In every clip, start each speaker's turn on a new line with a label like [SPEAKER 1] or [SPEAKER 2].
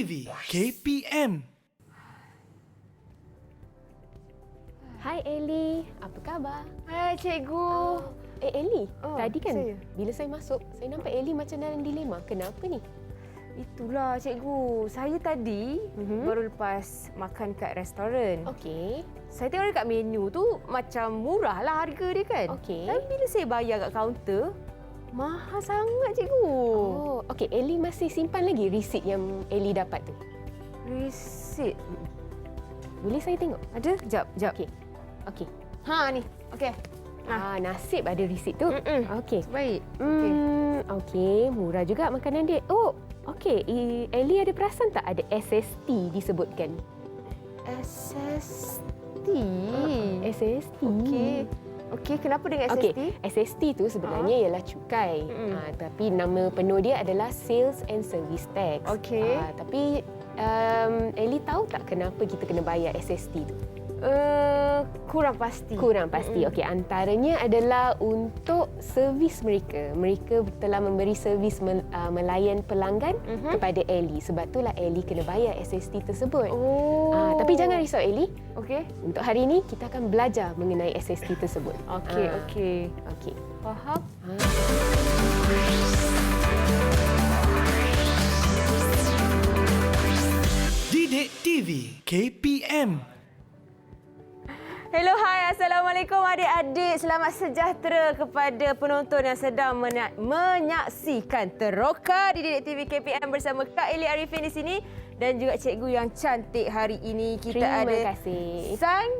[SPEAKER 1] TV KPM.
[SPEAKER 2] Hai Ellie, apa khabar?
[SPEAKER 3] Hai cikgu.
[SPEAKER 2] Ellie, tadi kan
[SPEAKER 3] saya.
[SPEAKER 2] bila saya masuk, saya nampak Ellie macam dalam dilema. Kenapa ni?
[SPEAKER 3] Itulah cikgu. Saya tadi baru lepas makan kat restoran.
[SPEAKER 2] Okey.
[SPEAKER 3] Saya tengok dekat menu tu macam murah lah harga dia kan.
[SPEAKER 2] Okey.
[SPEAKER 3] Tapi bila saya bayar kat kaunter, mahal sangat cikgu.
[SPEAKER 2] Oh, okey. Ellie masih simpan lagi resit yang Ellie dapat tu.
[SPEAKER 3] Resit.
[SPEAKER 2] Boleh saya tengok?
[SPEAKER 3] Ada? Jap.
[SPEAKER 2] Okey. Okey.
[SPEAKER 3] Ha ni. Okey.
[SPEAKER 2] Nasib ada resit tu. Okey.
[SPEAKER 3] Baik.
[SPEAKER 2] Okey, murah juga makanan dia. Oh, okey. Ellie ada perasan tak ada SST disebutkan?
[SPEAKER 3] SST.
[SPEAKER 2] SST.
[SPEAKER 3] Okey, kenapa dengan SST?
[SPEAKER 2] Okey, SST tu sebenarnya ialah cukai. Tapi nama penuh dia adalah Sales and Service Tax.
[SPEAKER 3] Okey.
[SPEAKER 2] Tapi Ellie tahu tak kenapa kita kena bayar SST tu?
[SPEAKER 3] Kurang pasti.
[SPEAKER 2] Kurang pasti. Okey, antaranya adalah untuk servis mereka. Mereka telah memberi servis melayan pelanggan kepada Ellie. Sebab itulah Ellie kena bayar SST tersebut. Tapi jangan risau Ellie.
[SPEAKER 3] Okey.
[SPEAKER 2] Untuk hari ini kita akan belajar mengenai SST tersebut.
[SPEAKER 3] Okey.
[SPEAKER 2] Faham?
[SPEAKER 1] Didik TV KPM.
[SPEAKER 3] Hello, hai. Assalamualaikum adik-adik. Selamat sejahtera kepada penonton yang sedang menyaksikan Teroka di Didik TV KPM bersama Kak Ellie Arifin di sini dan juga cikgu yang cantik hari ini. Kita
[SPEAKER 2] Terima kasih.
[SPEAKER 3] Sang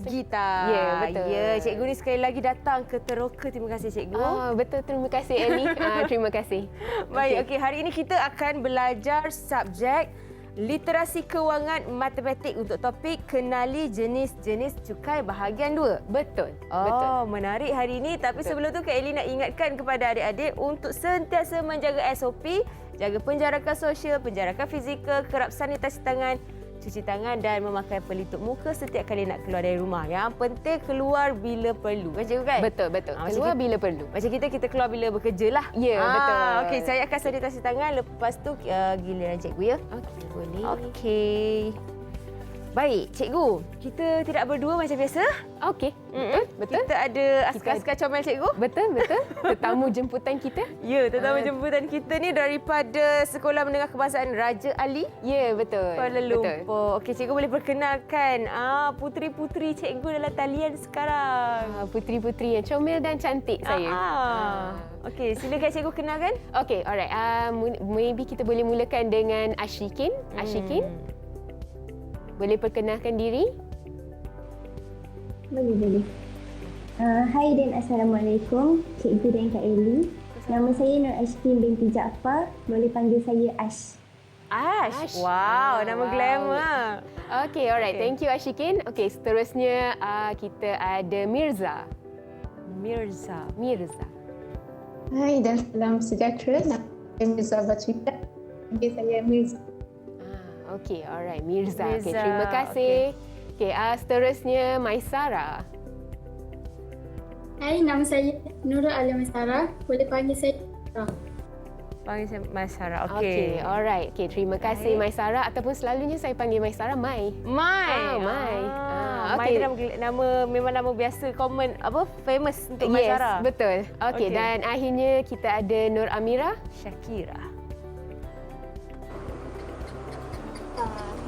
[SPEAKER 3] Gita.
[SPEAKER 2] Ya, betul.
[SPEAKER 3] Ya, cikgu ni sekali lagi datang ke Teroka. Terima kasih cikgu.
[SPEAKER 2] Betul, terima kasih Ellie. Terima kasih.
[SPEAKER 3] Baik, okey. Hari ini kita akan belajar subjek Literasi Kewangan Matematik untuk topik Kenali Jenis-jenis Cukai bahagian 2.
[SPEAKER 2] Betul.
[SPEAKER 3] Oh, menarik hari ini. Tapi sebelum tu Kak Ellie nak ingatkan kepada adik-adik untuk sentiasa menjaga SOP, jaga penjarakan sosial, penjarakan fizikal, kerap sanitasi tangan, cuci tangan dan memakai pelitup muka setiap kali nak keluar dari rumah. Yang penting keluar bila perlu. Kan cikgu kan?
[SPEAKER 2] Betul. Keluar bila perlu.
[SPEAKER 3] Macam kita keluar bila bekerja lah.
[SPEAKER 2] Ya, betul.
[SPEAKER 3] Okey, saya akan sanitasi tangan. Lepas tu giliran cikgu ya.
[SPEAKER 2] Okey, boleh.
[SPEAKER 3] Okey. Baik, cikgu. Kita tidak berdua macam biasa.
[SPEAKER 2] Okey. Betul.
[SPEAKER 3] Kita ada askar-askar comel cikgu.
[SPEAKER 2] Betul. Tetamu jemputan kita.
[SPEAKER 3] Ya, tetamu jemputan kita ni daripada Sekolah Menengah Kebangsaan Raja Ali,
[SPEAKER 2] Ya, betul.
[SPEAKER 3] Kuala Lumpur. Okey, cikgu boleh perkenalkan puteri-puteri cikgu dalam talian sekarang.
[SPEAKER 2] Puteri-puteri yang comel dan cantik saya.
[SPEAKER 3] Okey, silakan cikgu kenalkan.
[SPEAKER 2] Okey, alright. Maybe kita boleh mulakan dengan Ashikin. Ashikin, boleh perkenalkan diri?
[SPEAKER 4] Boleh. Hai dan Assalamualaikum, Cikgu dan Kak Ellie. Nama saya Nur Ashkin binti Jaafar. Boleh panggil saya Ash.
[SPEAKER 3] Ash. Wow, nama glamour.
[SPEAKER 2] Okey, alright. Thank you Ashikin. Okey, seterusnya kita ada Mirza.
[SPEAKER 3] Mirza.
[SPEAKER 5] Hai dan salam sejahtera. Nama saya Mirza Batwita. Panggil saya Mirza.
[SPEAKER 2] Okey, alright. Mirza. Okey, terima kasih. Okey, seterusnya Maisara.
[SPEAKER 6] Hai, nama saya Nurul Alia Maisara. Boleh panggil saya Sarah.
[SPEAKER 3] Panggil saya Maisara. Okey.
[SPEAKER 2] Okey, alright. Okey, terima kasih
[SPEAKER 3] Baik.
[SPEAKER 2] Maisara ataupun selalunya saya panggil Maisara Mai.
[SPEAKER 3] Mai.
[SPEAKER 2] Mai.
[SPEAKER 3] Mai
[SPEAKER 2] Okey.
[SPEAKER 3] tu memang nama biasa, common, famous untuk Maisara.
[SPEAKER 2] Yes, betul. Okey,
[SPEAKER 3] Okey.
[SPEAKER 2] dan akhirnya kita ada Nur Amira.
[SPEAKER 3] Syakira.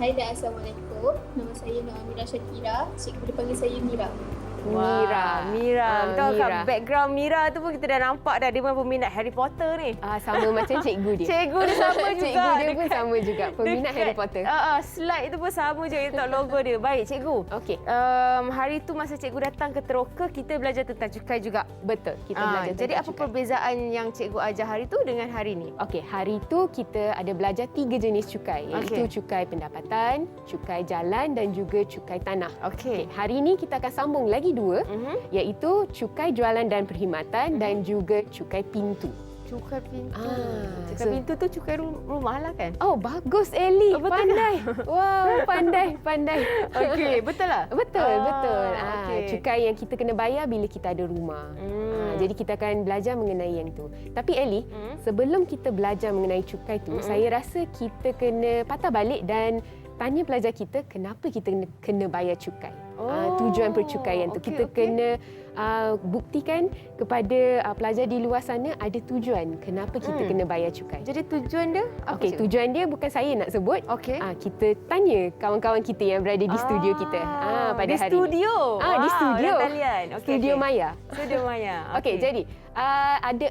[SPEAKER 6] Hai dan Assalamualaikum. Nama saya Nur Amira Syakira. Cikgu boleh panggil saya Mira.
[SPEAKER 3] Mira. Tahu
[SPEAKER 2] Mira.
[SPEAKER 3] kat background Mira tu pun kita dah nampak dah dia memang peminat Harry Potter ni.
[SPEAKER 2] Sama macam cikgu dia.
[SPEAKER 3] Cikgu dia sama juga.
[SPEAKER 2] Cikgu dia pun sama juga. Peminat Harry Potter.
[SPEAKER 3] Slide itu pun sama juga letak logo dia. Baik, cikgu.
[SPEAKER 2] Okey.
[SPEAKER 3] Hari tu masa cikgu datang ke Teroka, kita belajar tentang cukai juga.
[SPEAKER 2] Betul. Kita belajar
[SPEAKER 3] Jadi
[SPEAKER 2] tentang
[SPEAKER 3] apa
[SPEAKER 2] cukai.
[SPEAKER 3] perbezaan yang cikgu ajar hari tu dengan hari ni?
[SPEAKER 2] Okey, hari tu kita ada belajar 3 jenis cukai, iaitu cukai pendapatan, cukai jalan dan juga cukai tanah.
[SPEAKER 3] Okey.
[SPEAKER 2] Hari ini kita akan sambung lagi 2, iaitu cukai jualan dan perkhidmatan dan juga cukai pintu.
[SPEAKER 3] Cukai pintu. Cukai
[SPEAKER 2] so-
[SPEAKER 3] pintu tu cukai rumah lah kan?
[SPEAKER 2] Oh, bagus Ellie.
[SPEAKER 3] Oh, betul
[SPEAKER 2] Pandai. Wow, pandai.
[SPEAKER 3] Okey, betul lah?
[SPEAKER 2] Betul.
[SPEAKER 3] okey.
[SPEAKER 2] Cukai yang kita kena bayar bila kita ada rumah. Jadi kita akan belajar mengenai yang tu. Tapi Ellie, sebelum kita belajar mengenai cukai tu, saya rasa kita kena patah balik dan tanya pelajar kita kenapa kita kena bayar cukai. Tujuan percukaian tu.
[SPEAKER 3] okey,
[SPEAKER 2] Kita
[SPEAKER 3] okey.
[SPEAKER 2] kena buktikan kepada pelajar di luar sana ada tujuan kenapa kita kena bayar cukai.
[SPEAKER 3] Jadi tujuan dia apa?
[SPEAKER 2] Okey,
[SPEAKER 3] cikgu?
[SPEAKER 2] tujuan dia bukan saya nak sebut.
[SPEAKER 3] Okey.
[SPEAKER 2] Kita tanya kawan-kawan kita yang berada di studio kita pada
[SPEAKER 3] di
[SPEAKER 2] hari
[SPEAKER 3] studio.
[SPEAKER 2] ini. Di studio.
[SPEAKER 3] Dalam talian.
[SPEAKER 2] Studio Maya.
[SPEAKER 3] Studio Maya.
[SPEAKER 2] Okey, jadi ada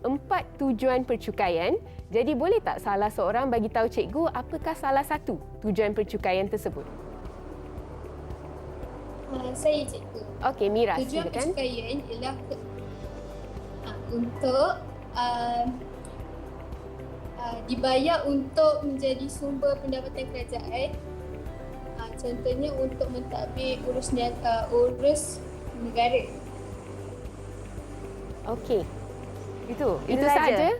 [SPEAKER 2] empat tujuan percukaian. Jadi boleh tak salah seorang bagi tahu cikgu apakah salah satu tujuan percukaian tersebut?
[SPEAKER 6] Saya cikgu.
[SPEAKER 2] Okey, Mira,
[SPEAKER 6] Tujuan
[SPEAKER 2] silakan.
[SPEAKER 6] percukaian ialah untuk dibayar untuk menjadi sumber pendapatan kerajaan. Contohnya untuk mentadbir urus negara.
[SPEAKER 2] Okey.
[SPEAKER 3] Itu
[SPEAKER 2] Itu sahaja?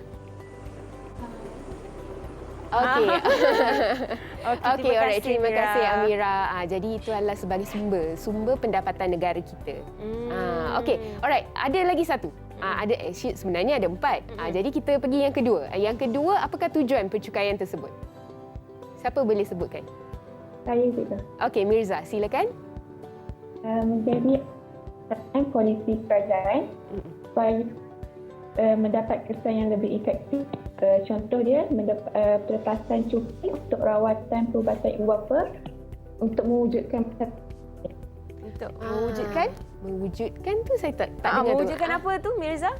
[SPEAKER 2] Okey. Okey, alright. Terima kasih Amira. Jadi itu adalah sebagai sumber pendapatan negara kita. Okey, alright. Ada lagi satu. Sebenarnya ada 4. Jadi kita pergi yang kedua. Yang kedua, apakah tujuan percukaian tersebut? Siapa boleh sebutkan?
[SPEAKER 5] Saya juga.
[SPEAKER 2] Okey, Mirza, silakan.
[SPEAKER 5] Menjadi polisi kerajaan supaya mendapat kesan yang lebih efektif. Contoh dia pelepasan cukai untuk rawatan perubatan ibu bapa untuk mewujudkan
[SPEAKER 3] Untuk mewujudkan?
[SPEAKER 2] Mewujudkan tu saya tak dengar tu.
[SPEAKER 3] Mewujudkan apa tu Mirza?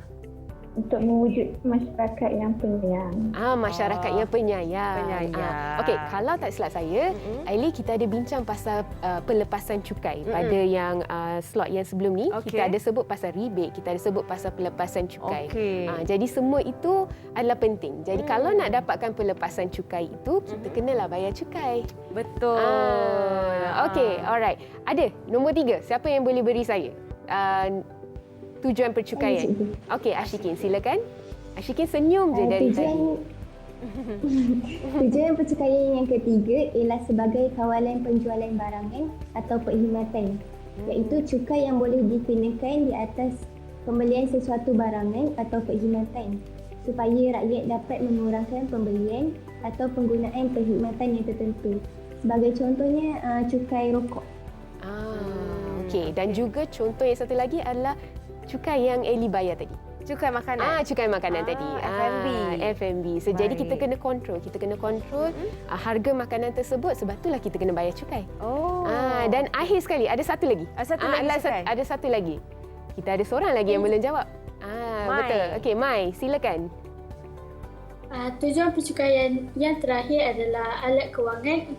[SPEAKER 5] untuk mewujudkan masyarakat yang penyayang.
[SPEAKER 2] Masyarakat yang penyayang.
[SPEAKER 3] Penyayang.
[SPEAKER 2] Okey, kalau tak silap saya, Aili, kita ada bincang pasal pelepasan cukai pada yang slot yang sebelum ni.
[SPEAKER 3] Okey.
[SPEAKER 2] Kita ada sebut pasal rebate, kita ada sebut pasal pelepasan cukai.
[SPEAKER 3] Okey.
[SPEAKER 2] Jadi semua itu adalah penting. Jadi kalau nak dapatkan pelepasan cukai itu, kita kenalah bayar cukai.
[SPEAKER 3] Betul.
[SPEAKER 2] Okey, alright. Ada nombor 3. Siapa yang boleh beri saya tujuan percukaian? Okey, Ashikin, silakan. Ashikin senyum je dari tadi.
[SPEAKER 4] Tujuan percukaian yang ketiga ialah sebagai kawalan penjualan barangan atau perkhidmatan, iaitu cukai yang boleh dikenakan di atas pembelian sesuatu barangan atau perkhidmatan supaya rakyat dapat mengurangkan pembelian atau penggunaan perkhidmatan yang tertentu. Sebagai contohnya cukai rokok.
[SPEAKER 2] Okey, dan juga contoh yang satu lagi adalah cukai yang Eli bayar tadi.
[SPEAKER 3] Cukai makanan.
[SPEAKER 2] Cukai makanan tadi.
[SPEAKER 3] F&B.
[SPEAKER 2] F&B. So, jadi kita
[SPEAKER 3] Baik.
[SPEAKER 2] kena kontrol harga makanan tersebut, sebab itulah kita kena bayar cukai.
[SPEAKER 3] Oh.
[SPEAKER 2] Dan akhir sekali ada satu lagi.
[SPEAKER 3] Satu lagi cukai.
[SPEAKER 2] Ada satu lagi. Kita ada seorang lagi yang belum jawab.
[SPEAKER 3] Mai.
[SPEAKER 2] Betul. Okey, Mai, silakan.
[SPEAKER 6] Tujuan percukaian yang terakhir adalah alat kewangan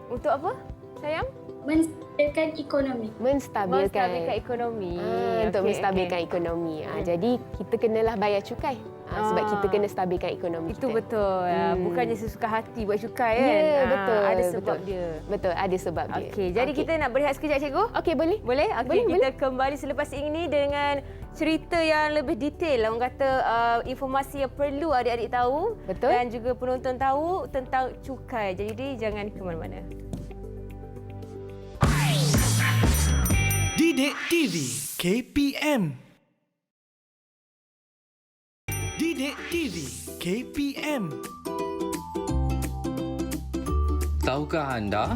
[SPEAKER 3] Untuk apa, sayang?
[SPEAKER 6] menstabilkan ekonomi.
[SPEAKER 2] Menstabilkan
[SPEAKER 3] ekonomi.
[SPEAKER 2] untuk
[SPEAKER 3] Okey,
[SPEAKER 2] menstabilkan
[SPEAKER 3] okey.
[SPEAKER 2] ekonomi. Jadi kita kenalah bayar cukai. Sebab kita kena stabilkan ekonomi
[SPEAKER 3] Itu
[SPEAKER 2] kita.
[SPEAKER 3] betul. Bukannya sesuka hati buat cukai kan?
[SPEAKER 2] Ya, betul.
[SPEAKER 3] Ada sebab
[SPEAKER 2] betul.
[SPEAKER 3] dia.
[SPEAKER 2] Betul, ada sebab dia.
[SPEAKER 3] Okey, jadi kita nak berehat sekejap, cikgu?
[SPEAKER 2] Okey, boleh?
[SPEAKER 3] Boleh? Okey,
[SPEAKER 2] Boleh,
[SPEAKER 3] kita kembali selepas ini dengan cerita yang lebih detail. Orang kata informasi yang perlu adik-adik tahu.
[SPEAKER 2] Betul.
[SPEAKER 3] Dan juga penonton tahu tentang cukai. Jadi jangan ke mana-mana.
[SPEAKER 1] Didik TV KPM. Didik TV KPM.
[SPEAKER 7] Tahukah anda?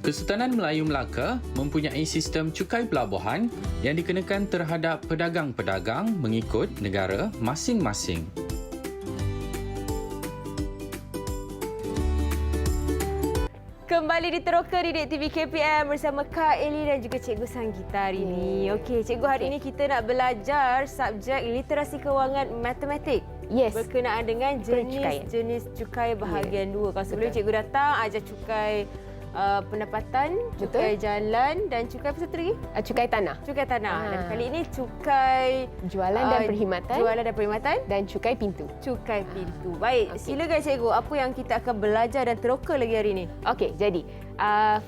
[SPEAKER 7] Kesultanan Melayu Melaka mempunyai sistem cukai pelabuhan yang dikenakan terhadap pedagang-pedagang mengikut negara masing-masing.
[SPEAKER 3] Kembali diteroka Didik TV KPM bersama Kak Eli dan juga Cikgu Sanggita hari ini. Okey, Cikgu, hari ini kita nak belajar subjek literasi kewangan matematik.
[SPEAKER 2] Yes.
[SPEAKER 3] Berkenaan dengan
[SPEAKER 2] Percukaian.
[SPEAKER 3] jenis cukai bahagian 2. Kalau sebelum Cikgu datang, ajar cukai pendapatan, cukai jalan dan cukai apa satu lagi?
[SPEAKER 2] Cukai tanah.
[SPEAKER 3] Cukai tanah. Dan kali ini cukai
[SPEAKER 2] Jualan dan perkhidmatan.
[SPEAKER 3] Jualan dan perkhidmatan.
[SPEAKER 2] Dan cukai pintu.
[SPEAKER 3] Cukai pintu. Baik,
[SPEAKER 2] okey.
[SPEAKER 3] silakan Cikgu. Apa yang kita akan belajar dan teroka lagi hari ini?
[SPEAKER 2] Okey, jadi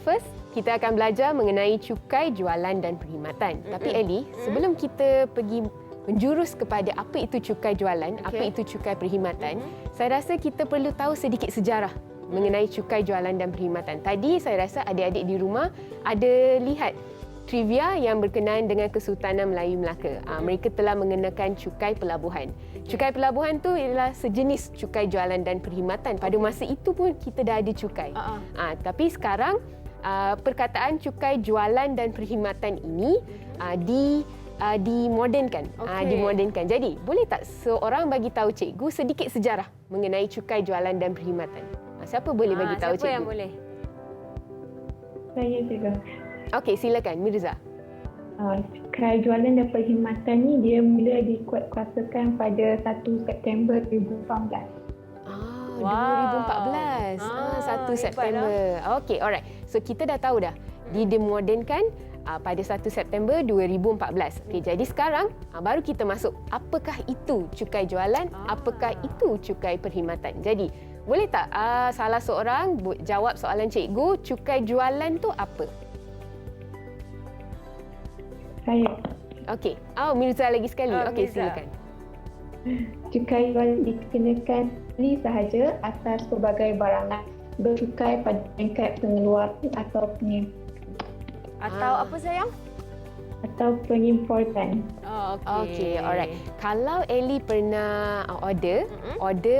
[SPEAKER 2] first kita akan belajar mengenai cukai jualan dan perkhidmatan. Tapi Eli, sebelum kita pergi menjurus kepada apa itu cukai jualan, apa itu cukai perkhidmatan, saya rasa kita perlu tahu sedikit sejarah mengenai cukai jualan dan perkhidmatan. Tadi saya rasa adik-adik di rumah ada lihat trivia yang berkenaan dengan Kesultanan Melayu Melaka. Mereka telah mengenakan cukai pelabuhan. Cukai pelabuhan tu ialah sejenis cukai jualan dan perkhidmatan. Pada masa itu pun kita dah ada cukai. Tapi sekarang perkataan cukai jualan dan perkhidmatan ini dimodernkan. Dimodernkan. Jadi, boleh tak seorang bagi tahu cikgu sedikit sejarah mengenai cukai jualan dan perkhidmatan? Siapa boleh bagi tahu cikgu?
[SPEAKER 3] Siapa yang boleh?
[SPEAKER 5] Saya juga.
[SPEAKER 2] Okey, silakan Mirza.
[SPEAKER 5] Cukai jualan dan perkhidmatan ni dia mula dikuatkuasakan pada 1 September 2018.
[SPEAKER 2] 2014. 1 September. Okey, alright. So kita dah tahu dah dimodernkan pada 1 September 2014. Okey, jadi sekarang baru kita masuk apakah itu cukai jualan, apakah itu cukai perkhidmatan. Jadi, boleh tak salah seorang jawab soalan cikgu, cukai jualan tu apa?
[SPEAKER 5] Saya.
[SPEAKER 2] Okey. Mirza lagi sekali. Okey, silakan.
[SPEAKER 5] Cukai jualan dikenakan sekali sahaja atas pelbagai barangan bercukai pada peringkat pengeluaran atau
[SPEAKER 3] Atau apa sayang?
[SPEAKER 5] atau pengimportan.
[SPEAKER 2] Okey, alright. Kalau Ellie pernah order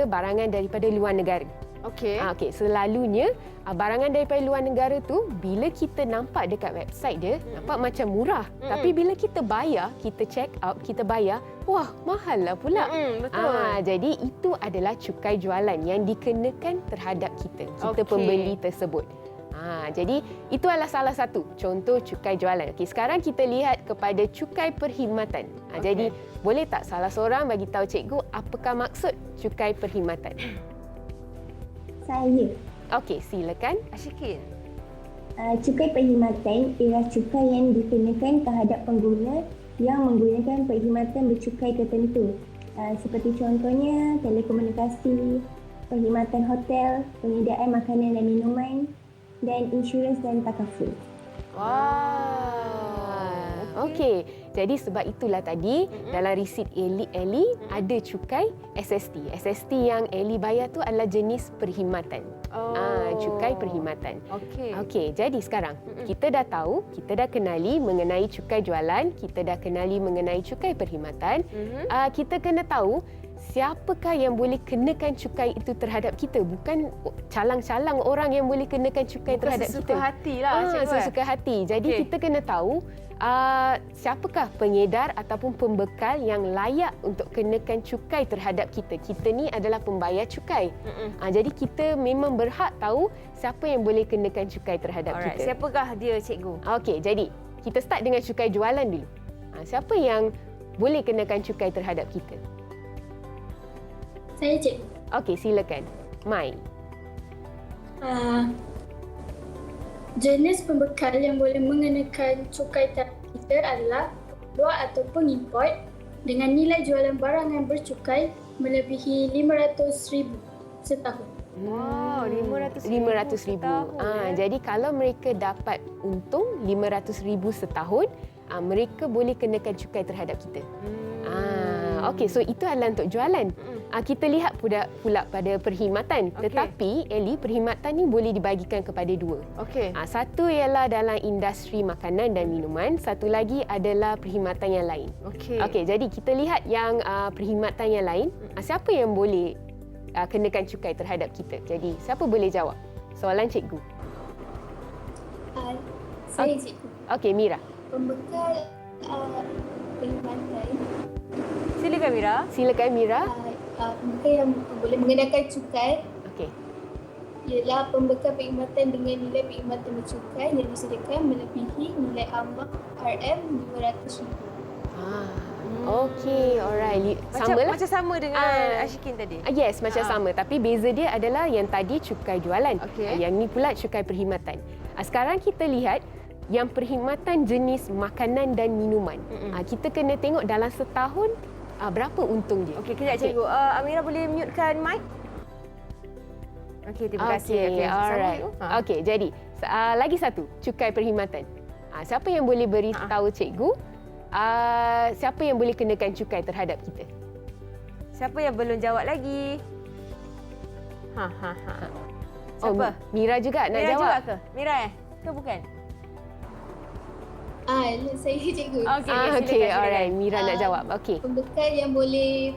[SPEAKER 2] barangan daripada luar negara.
[SPEAKER 3] Okey.
[SPEAKER 2] Okey, selalunya barangan daripada luar negara tu bila kita nampak dekat website dia nampak macam murah, tapi bila kita bayar, kita check out, kita bayar, wah, mahal lah pula.
[SPEAKER 3] Betul.
[SPEAKER 2] Jadi itu adalah cukai jualan yang dikenakan terhadap kita pembeli tersebut. Jadi itu adalah salah satu contoh cukai jualan. Okey, sekarang kita lihat kepada cukai perkhidmatan. Jadi boleh tak salah seorang bagi tahu cikgu apakah maksud cukai perkhidmatan?
[SPEAKER 4] Saya.
[SPEAKER 2] Okey, silakan.
[SPEAKER 3] Asyikin.
[SPEAKER 4] Cukai perkhidmatan ialah cukai yang dikenakan terhadap pengguna yang menggunakan perkhidmatan bercukai tertentu. Seperti contohnya telekomunikasi, perkhidmatan hotel, penyediaan makanan dan minuman, dan insurans dan takaful.
[SPEAKER 2] Okey, jadi sebab itulah tadi dalam resit Ellie ada cukai SST. SST yang Ellie bayar tu adalah jenis perkhidmatan. Cukai perkhidmatan. Okey, jadi sekarang kita dah tahu, kita dah kenali mengenai cukai jualan, kita dah kenali mengenai cukai perkhidmatan. Kita kena tahu siapakah yang boleh kenakan cukai itu terhadap kita, bukan calang-calang orang yang boleh kenakan cukai terhadap kita.
[SPEAKER 3] Sesuka hati lah.
[SPEAKER 2] Sesuka hati. Jadi kita kena tahu siapakah pengedar ataupun pembekal yang layak untuk kenakan cukai terhadap kita. Kita ni adalah pembayar cukai. Jadi kita memang berhak tahu siapa yang boleh kenakan cukai terhadap kita.
[SPEAKER 3] Siapakah dia, cikgu?
[SPEAKER 2] Okey, jadi kita start dengan cukai jualan dulu. Siapa yang boleh kenakan cukai terhadap kita?
[SPEAKER 6] Saya cikgu.
[SPEAKER 2] Okey, silakan. Mai.
[SPEAKER 6] Jenis pembekal yang boleh mengenakan cukai terhadap kita adalah luar atau pengimport dengan nilai jualan barang yang bercukai melebihi RM500,000 setahun.
[SPEAKER 2] RM500,000. Jadi kalau mereka dapat untung RM500,000 setahun, mereka boleh kenakan cukai terhadap kita. Okey, so itu adalah untuk jualan. Kita lihat pula pada perkhidmatan. Tetapi Ellie, perkhidmatan ni boleh dibagikan kepada dua. Satu ialah dalam industri makanan dan minuman, satu lagi adalah perkhidmatan yang lain. Okey, jadi kita lihat yang perkhidmatan yang lain. Siapa yang boleh kenakan cukai terhadap kita? Jadi siapa boleh jawab? Soalan cikgu.
[SPEAKER 6] Saya cikgu.
[SPEAKER 2] Okey, Mira.
[SPEAKER 6] Pembekal perkhidmatan.
[SPEAKER 3] Silakan Mira.
[SPEAKER 2] Silakan Mira.
[SPEAKER 6] Pembekal yang boleh mengenakan cukai
[SPEAKER 2] Okey.
[SPEAKER 6] ialah pembekal perkhidmatan dengan nilai perkhidmatan bercukai yang disediakan melebihi nilai ambang RM500,000.
[SPEAKER 2] Okey, alright.
[SPEAKER 3] Macam sama dengan Asyikin tadi.
[SPEAKER 2] Yes, macam sama. Tapi beza dia adalah yang tadi cukai jualan. Yang ni pula cukai perkhidmatan. Sekarang kita lihat yang perkhidmatan jenis makanan dan minuman. Kita kena tengok dalam setahun berapa untung dia.
[SPEAKER 3] Okey, kejap cikgu. Amira boleh mutekan mic? Okey, terima kasih.
[SPEAKER 2] Alright. Okey, jadi lagi satu, cukai perkhidmatan. Siapa yang boleh beritahu cikgu siapa yang boleh kenakan cukai terhadap kita?
[SPEAKER 3] Siapa yang belum jawab lagi? Siapa?
[SPEAKER 2] Mira juga nak
[SPEAKER 3] Mira
[SPEAKER 2] jawab.
[SPEAKER 3] juga ke? Mira ke bukan?
[SPEAKER 6] Saya cikgu.
[SPEAKER 3] Okey,
[SPEAKER 2] Okey,
[SPEAKER 3] silakan.
[SPEAKER 2] alright. Mira nak jawab. Okey.
[SPEAKER 6] Pembekal yang boleh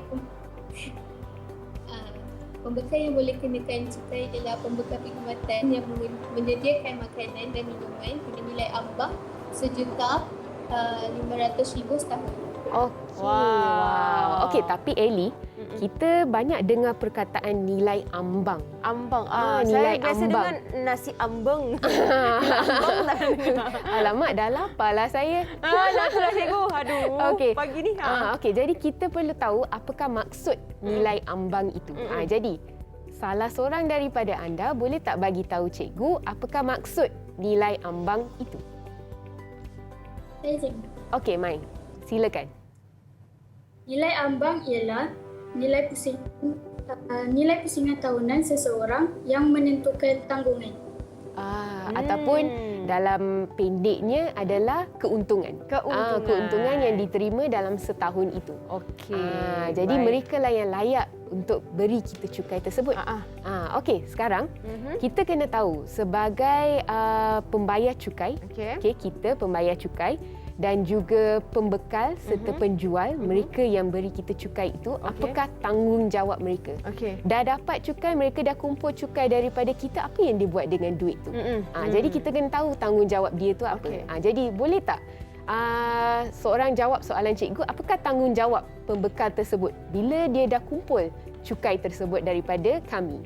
[SPEAKER 6] pembekal yang boleh kenakan cukai ialah pembekal perkhidmatan yang menyediakan makanan dan minuman dengan nilai ambang RM1,500,000 setahun.
[SPEAKER 2] Okey.
[SPEAKER 3] Wow.
[SPEAKER 2] Okey, tapi Ellie, kita banyak dengar perkataan nilai ambang.
[SPEAKER 3] Ambang.
[SPEAKER 2] Nilai
[SPEAKER 3] Saya biasa
[SPEAKER 2] ambang.
[SPEAKER 3] dengan nasi ambang. Ambang tak pernah dengar.
[SPEAKER 2] Alamak, dah lapar lah saya.
[SPEAKER 3] Itulah cikgu. Aduh,
[SPEAKER 2] Okey.
[SPEAKER 3] pagi ni.
[SPEAKER 2] Okey, jadi kita perlu tahu apakah maksud nilai ambang itu. Jadi, salah seorang daripada anda boleh tak bagi tahu cikgu apakah maksud nilai ambang itu?
[SPEAKER 6] Saya cikgu.
[SPEAKER 2] Okey, Mai. Silakan.
[SPEAKER 6] Nilai ambang ialah nilai pusingan tahunan seseorang yang menentukan tanggungan.
[SPEAKER 2] Ataupun dalam pendeknya adalah keuntungan. Keuntungan yang diterima dalam setahun itu.
[SPEAKER 3] Okey.
[SPEAKER 2] Jadi mereka lah yang layak untuk beri kita cukai tersebut. Okey, sekarang kita kena tahu sebagai pembayar cukai, kita pembayar cukai dan juga pembekal serta penjual, mereka yang beri kita cukai itu, apakah tanggungjawab mereka? Dah dapat cukai, mereka dah kumpul cukai daripada kita, apa yang dia buat dengan duit tu? Jadi kita kena tahu tanggungjawab dia tu apa. Jadi boleh tak seorang jawab soalan cikgu, apakah tanggungjawab pembekal tersebut bila dia dah kumpul cukai tersebut daripada kami?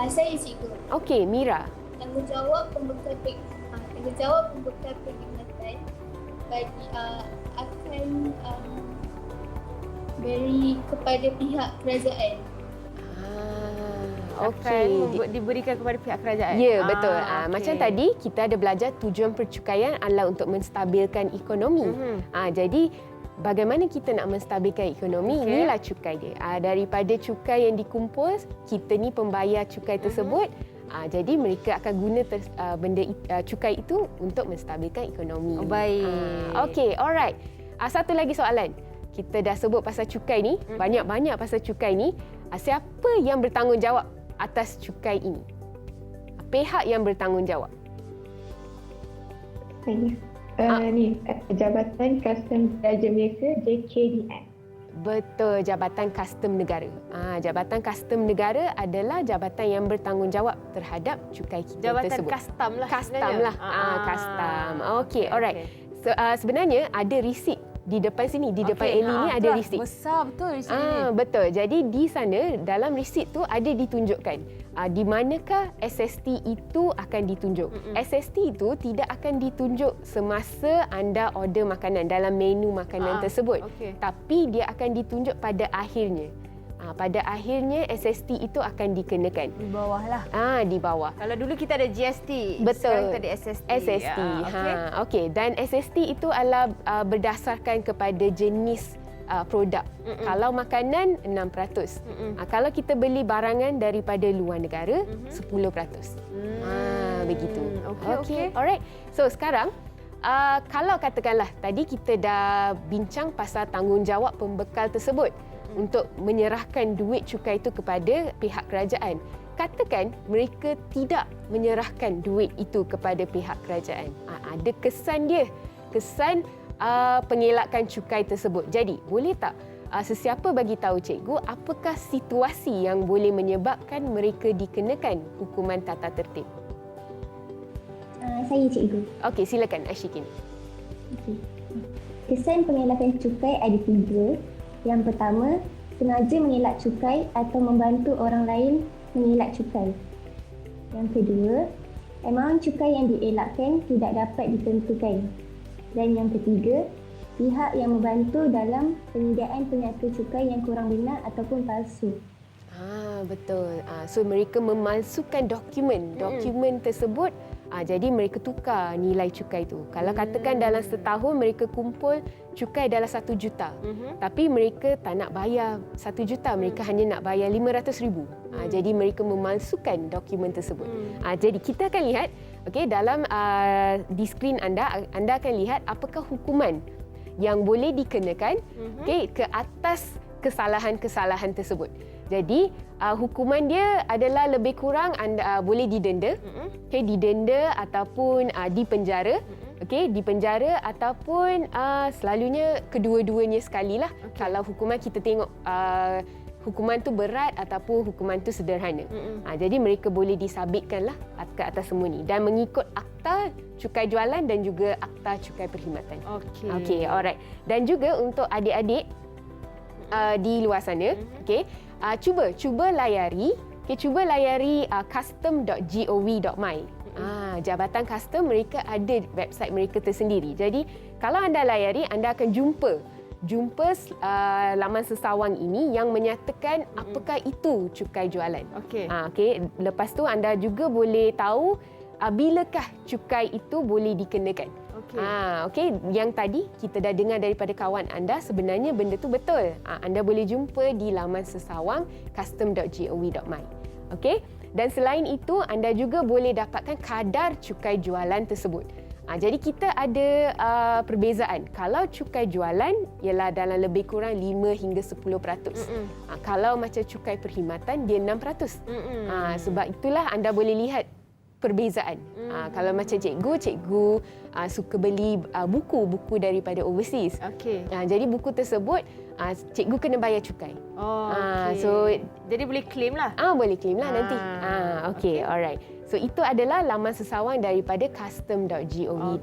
[SPEAKER 6] Saya cikgu.
[SPEAKER 2] Okey, Mira.
[SPEAKER 6] Tanggungjawab pembekal perkhidmatan bagi akan beri kepada pihak kerajaan.
[SPEAKER 3] Akan diberikan kepada pihak kerajaan.
[SPEAKER 2] Ya, betul. Macam tadi kita ada belajar tujuan percukaian adalah untuk menstabilkan ekonomi. Jadi bagaimana kita nak menstabilkan ekonomi, inilah cukai dia. Daripada cukai yang dikumpul, kita ni pembayar cukai tersebut. Jadi mereka akan guna cukai itu untuk menstabilkan ekonomi.
[SPEAKER 3] Baik.
[SPEAKER 2] Okey, alright. Satu lagi soalan. Kita dah sebut pasal cukai ni, banyak-banyak pasal cukai ni. Siapa yang bertanggungjawab atas cukai ini? Pihak yang bertanggungjawab.
[SPEAKER 5] Jabatan Custom Diraja Malaysia, JKDN.
[SPEAKER 2] Betul, Jabatan Kastam Negara. Jabatan Kastam Negara adalah jabatan yang bertanggungjawab terhadap cukai kita
[SPEAKER 3] Jabatan
[SPEAKER 2] tersebut.
[SPEAKER 3] kastam lah.
[SPEAKER 2] Kastam lah. Kastam. Okey, alright.
[SPEAKER 3] Okay.
[SPEAKER 2] Sebenarnya ada resit di depan sini, di depan Ellie ni ada resit.
[SPEAKER 3] Besar betul resit ni.
[SPEAKER 2] Betul. Jadi di sana dalam resit tu ada ditunjukkan di manakah SST itu akan ditunjuk. SST itu tidak akan ditunjuk semasa anda order makanan dalam menu makanan tersebut. Tapi dia akan ditunjuk pada akhirnya. Pada akhirnya SST itu akan dikenakan.
[SPEAKER 3] Di bawah lah.
[SPEAKER 2] Di bawah.
[SPEAKER 3] Kalau dulu kita ada GST.
[SPEAKER 2] Betul.
[SPEAKER 3] Sekarang kita ada SST.
[SPEAKER 2] SST. Okey. Dan SST itu adalah berdasarkan kepada jenis produk. Kalau makanan 6%. Kalau kita beli barangan daripada luar negara 10%. Begitu. Okey. Alright. So sekarang kalau katakanlah tadi kita dah bincang pasal tanggungjawab pembekal tersebut untuk menyerahkan duit cukai itu kepada pihak kerajaan. Katakan mereka tidak menyerahkan duit itu kepada pihak kerajaan. Ada kesan dia. Kesan pengelakan cukai tersebut. Jadi, boleh tak sesiapa bagi tahu cikgu apakah situasi yang boleh menyebabkan mereka dikenakan hukuman tata tertib?
[SPEAKER 4] Saya cikgu.
[SPEAKER 2] Okey, silakan Ashikin.
[SPEAKER 4] Okay. Kesan pengelakan cukai ada 3. Yang pertama, sengaja mengelak cukai atau membantu orang lain mengelak cukai. Yang kedua, amaun cukai yang dielakkan tidak dapat ditentukan. Dan yang ketiga, pihak yang membantu dalam penyediaan penyata cukai yang kurang benar ataupun palsu.
[SPEAKER 2] Betul. So mereka memalsukan dokumen tersebut. Jadi mereka tukar nilai cukai itu. Kalau katakan dalam setahun mereka kumpul cukai dalam 1 juta. Tapi mereka tak nak bayar 1 juta, mereka hanya nak bayar 500,000. Jadi mereka memalsukan dokumen tersebut. Jadi kita akan lihat Okey, dalam di skrin anda akan lihat apakah hukuman yang boleh dikenakan ke atas kesalahan-kesalahan tersebut. Jadi, hukuman dia adalah lebih kurang anda boleh didenda, didenda ataupun dipenjara. Dipenjara ataupun selalunya kedua-duanya sekalilah. Kalau hukuman kita tengok hukuman tu berat ataupun hukuman tu sederhana. Jadi mereka boleh disabitkanlah ke atas semua ni dan mengikut Akta Cukai Jualan dan juga Akta Cukai Perkhidmatan. Okey, alright. Dan juga untuk adik-adik di luar sana, cuba layari custom.gov.my. Jabatan Custom mereka ada website mereka tersendiri. Jadi kalau anda layari, anda akan jumpa laman sesawang ini yang menyatakan apakah itu cukai jualan. Lepas tu anda juga boleh tahu bilakah cukai itu boleh dikenakan. Yang tadi kita dah dengar daripada kawan anda, sebenarnya benda tu betul. Anda boleh jumpa di laman sesawang custom.gov.my. Dan selain itu, anda juga boleh dapatkan kadar cukai jualan tersebut. Jadi kita ada perbezaan. Kalau cukai jualan ialah dalam lebih kurang 5 hingga 10%. Kalau macam cukai perkhidmatan dia 6%. Sebab itulah anda boleh lihat perbezaan. Kalau macam cikgu suka beli buku daripada overseas. Jadi buku tersebut cikgu kena bayar cukai. So
[SPEAKER 3] jadi boleh claim lah.
[SPEAKER 2] Boleh claim lah nanti. Alright. So itu adalah laman sesawang daripada custom.gov.my.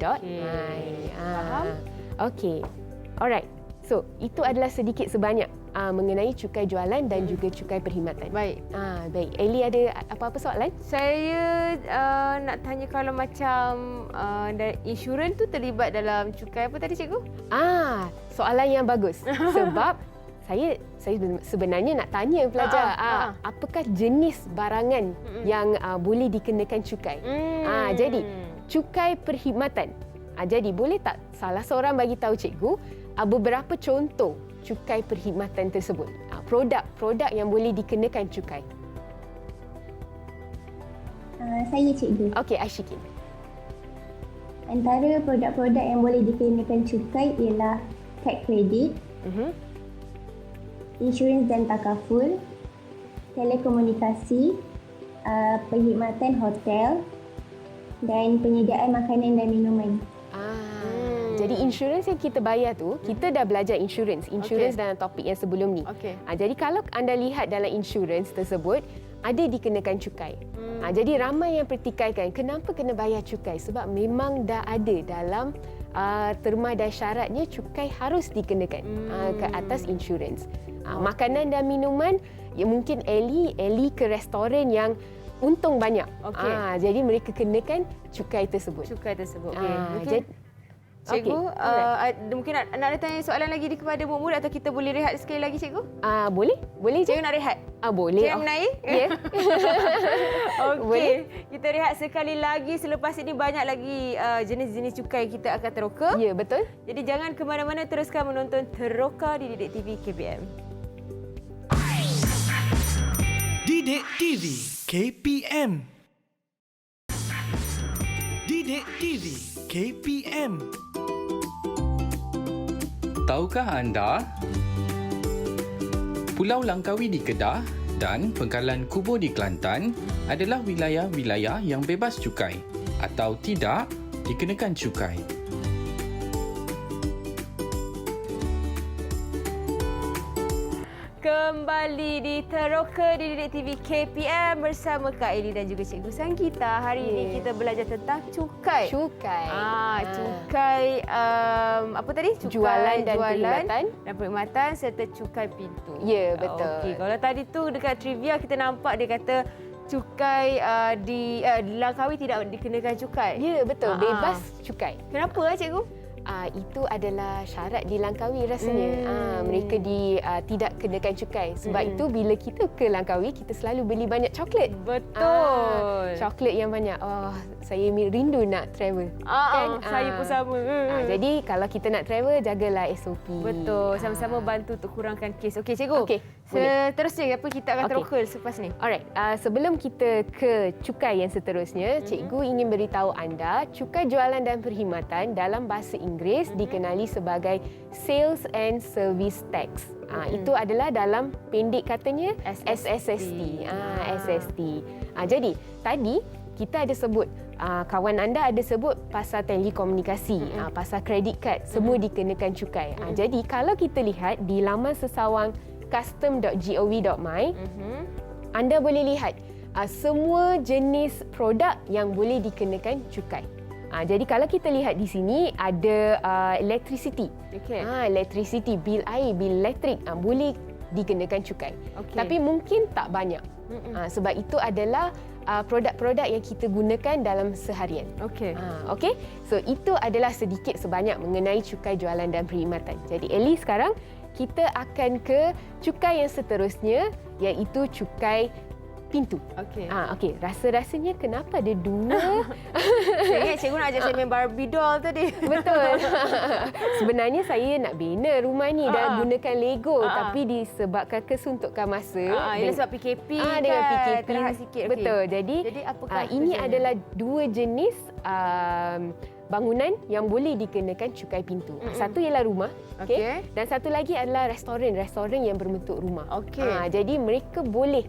[SPEAKER 3] Faham?
[SPEAKER 2] Alright. So itu adalah sedikit sebanyak mengenai cukai jualan dan juga cukai perkhidmatan.
[SPEAKER 3] Baik.
[SPEAKER 2] Baik. Ellie ada apa-apa soalan?
[SPEAKER 3] Saya nak tanya kalau macam insurans tu terlibat dalam cukai apa tadi cikgu?
[SPEAKER 2] Soalan yang bagus. Sebab saya sebenarnya nak tanya pelajar apakah jenis barangan yang boleh dikenakan cukai. Jadi cukai perkhidmatan. Jadi boleh tak salah seorang bagi tahu cikgu beberapa contoh cukai perkhidmatan tersebut? Produk-produk yang boleh dikenakan cukai.
[SPEAKER 4] Saya cikgu.
[SPEAKER 2] Okey, Ashikin.
[SPEAKER 4] Antara produk-produk yang boleh dikenakan cukai ialah kad kredit, insurans dan takaful, telekomunikasi, perkhidmatan hotel dan penyediaan makanan dan minuman.
[SPEAKER 2] Jadi insurans yang kita bayar tu, kita dah belajar insurans dalam topik yang sebelum ni. Jadi kalau anda lihat dalam insurans tersebut, ada dikenakan cukai. Jadi ramai yang pertikaikan, kenapa kena bayar cukai? Sebab memang dah ada dalam terma dan syaratnya cukai harus dikenakan ke atas insurans. Makanan dan minuman, ya mungkin Ellie ke restoran yang untung banyak. Jadi mereka kenakan cukai tersebut.
[SPEAKER 3] Mungkin cikgu, mungkin nak tanya soalan lagi kepada murid atau kita boleh rehat sekali lagi cikgu?
[SPEAKER 2] Boleh je.
[SPEAKER 3] Cikgu nak rehat?
[SPEAKER 2] Boleh.
[SPEAKER 3] Cikgu menaik?
[SPEAKER 2] Ya.
[SPEAKER 3] Okey, kita rehat sekali lagi. Selepas ini banyak lagi jenis-jenis cukai kita akan teroka.
[SPEAKER 2] Ya, betul.
[SPEAKER 3] Jadi jangan ke mana-mana, teruskan menonton Teroka di Didik TV KPM.
[SPEAKER 1] Didik TV KPM. Didik TV KPM.
[SPEAKER 7] Tahukah anda? Pulau Langkawi di Kedah dan Pangkalan Kubo di Kelantan adalah wilayah-wilayah yang bebas cukai atau tidak dikenakan cukai.
[SPEAKER 3] Kembali di Teroka di Didik TV KPM bersama Kak Eli dan juga Cikgu Sanggita. Hari ini kita belajar tentang cukai.
[SPEAKER 2] Cukai.
[SPEAKER 3] Cukai apa tadi?
[SPEAKER 2] Jualan dan
[SPEAKER 3] perkhidmatan serta cukai pintu.
[SPEAKER 2] Ya, betul.
[SPEAKER 3] Okey, kalau tadi tu dekat trivia kita nampak dia kata cukai di Langkawi tidak dikenakan cukai.
[SPEAKER 2] Ya, betul. Bebas cukai.
[SPEAKER 3] Kenapa cikgu?
[SPEAKER 2] Itu adalah syarat di Langkawi rasanya. Mereka tidak kenakan cukai. Sebab itu bila kita ke Langkawi, kita selalu beli banyak coklat.
[SPEAKER 3] Betul.
[SPEAKER 2] Coklat yang banyak. Saya rindu nak travel.
[SPEAKER 3] Saya pun sama.
[SPEAKER 2] Jadi kalau kita nak travel, jagalah SOP.
[SPEAKER 3] Betul. Sama-sama bantu untuk kurangkan kes. Okey cikgu. Seterusnya apa kita akan
[SPEAKER 2] Okey.
[SPEAKER 3] terokol selepas ni?
[SPEAKER 2] Alright, sebelum kita ke cukai yang seterusnya, cikgu ingin beritahu anda cukai jualan dan perkhidmatan dalam bahasa Inggeris dikenali sebagai Sales and Service Tax. Itu adalah dalam pendek katanya SST. SST. Jadi tadi kita ada sebut kawan anda ada sebut pasal telekomunikasi, pasal kredit kad, semua dikenakan cukai. Jadi kalau kita lihat di laman sesawang custom.gov.my, anda boleh lihat semua jenis produk yang boleh dikenakan cukai. Jadi kalau kita lihat di sini ada electricity.
[SPEAKER 3] Okey.
[SPEAKER 2] Electricity, bil air, bil elektrik boleh dikenakan cukai.
[SPEAKER 3] Okey.
[SPEAKER 2] Tapi mungkin tak banyak. Sebab itu adalah produk-produk yang kita gunakan dalam seharian.
[SPEAKER 3] Okey.
[SPEAKER 2] Okey. So itu adalah sedikit sebanyak mengenai cukai jualan dan perkhidmatan. Jadi Ellie, sekarang kita akan ke cukai yang seterusnya, iaitu cukai pintu.
[SPEAKER 3] Okey.
[SPEAKER 2] Okey, rasa-rasanya kenapa ada dua?
[SPEAKER 3] Saya ingat cikgu nak ajak saya main Barbie doll tadi.
[SPEAKER 2] Betul. Sebenarnya saya nak bina rumah ni dan gunakan Lego, tapi disebabkan kesuntukan masa.
[SPEAKER 3] Ialah sebab PKP
[SPEAKER 2] dengan
[SPEAKER 3] kan.
[SPEAKER 2] PKP.
[SPEAKER 3] Terhad sikit. Okey.
[SPEAKER 2] Betul. Jadi
[SPEAKER 3] apakah
[SPEAKER 2] ini
[SPEAKER 3] kerjanya?
[SPEAKER 2] adalah dua jenis bangunan yang boleh dikenakan cukai pintu. Satu ialah rumah,
[SPEAKER 3] Okey.
[SPEAKER 2] dan satu lagi adalah restoran yang berbentuk rumah.
[SPEAKER 3] Okey.
[SPEAKER 2] Jadi mereka boleh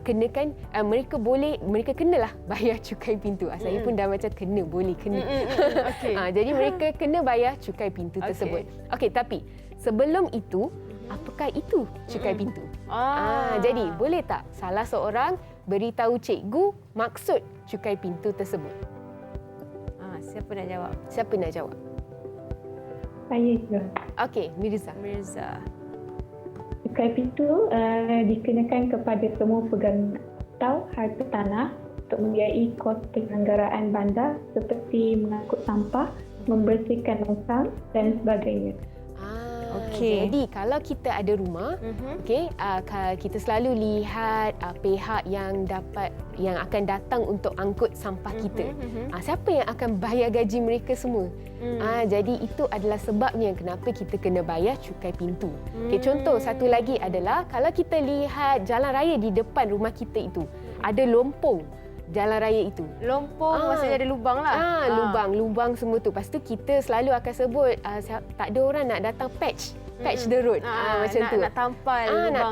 [SPEAKER 2] kenakan, mereka kenalah bayar cukai pintu. Saya pun dah macam kena.
[SPEAKER 3] Okey.
[SPEAKER 2] Jadi mereka kena bayar cukai pintu
[SPEAKER 3] Okey.
[SPEAKER 2] tersebut. Okey, tapi sebelum itu, apakah itu cukai pintu? Jadi boleh tak salah seorang beritahu cikgu maksud cukai pintu tersebut?
[SPEAKER 3] Siapa nak jawab?
[SPEAKER 2] Siapa nak jawab?
[SPEAKER 5] Saya juga.
[SPEAKER 2] Okey, Mirza.
[SPEAKER 3] Mirza.
[SPEAKER 5] Cukai pintu dikenakan kepada semua pegangan atau harta tanah untuk membiayai kos penyelenggaraan bandar seperti mengangkut sampah, membersihkan longkang dan sebagainya.
[SPEAKER 3] Okey.
[SPEAKER 2] Jadi kalau kita ada rumah, kita selalu lihat pihak yang akan datang untuk angkut sampah kita. Siapa yang akan bayar gaji mereka semua? Jadi itu adalah sebabnya kenapa kita kena bayar cukai pintu. Contoh satu lagi adalah kalau kita lihat jalan raya di depan rumah kita itu ada lompong. Jalan raya itu.
[SPEAKER 3] Lompong maksudnya ada lubang lah.
[SPEAKER 2] Lubang semua tu. Lepas tu kita selalu akan sebut tak ada orang nak datang patch the road. Macam tu.
[SPEAKER 3] Nak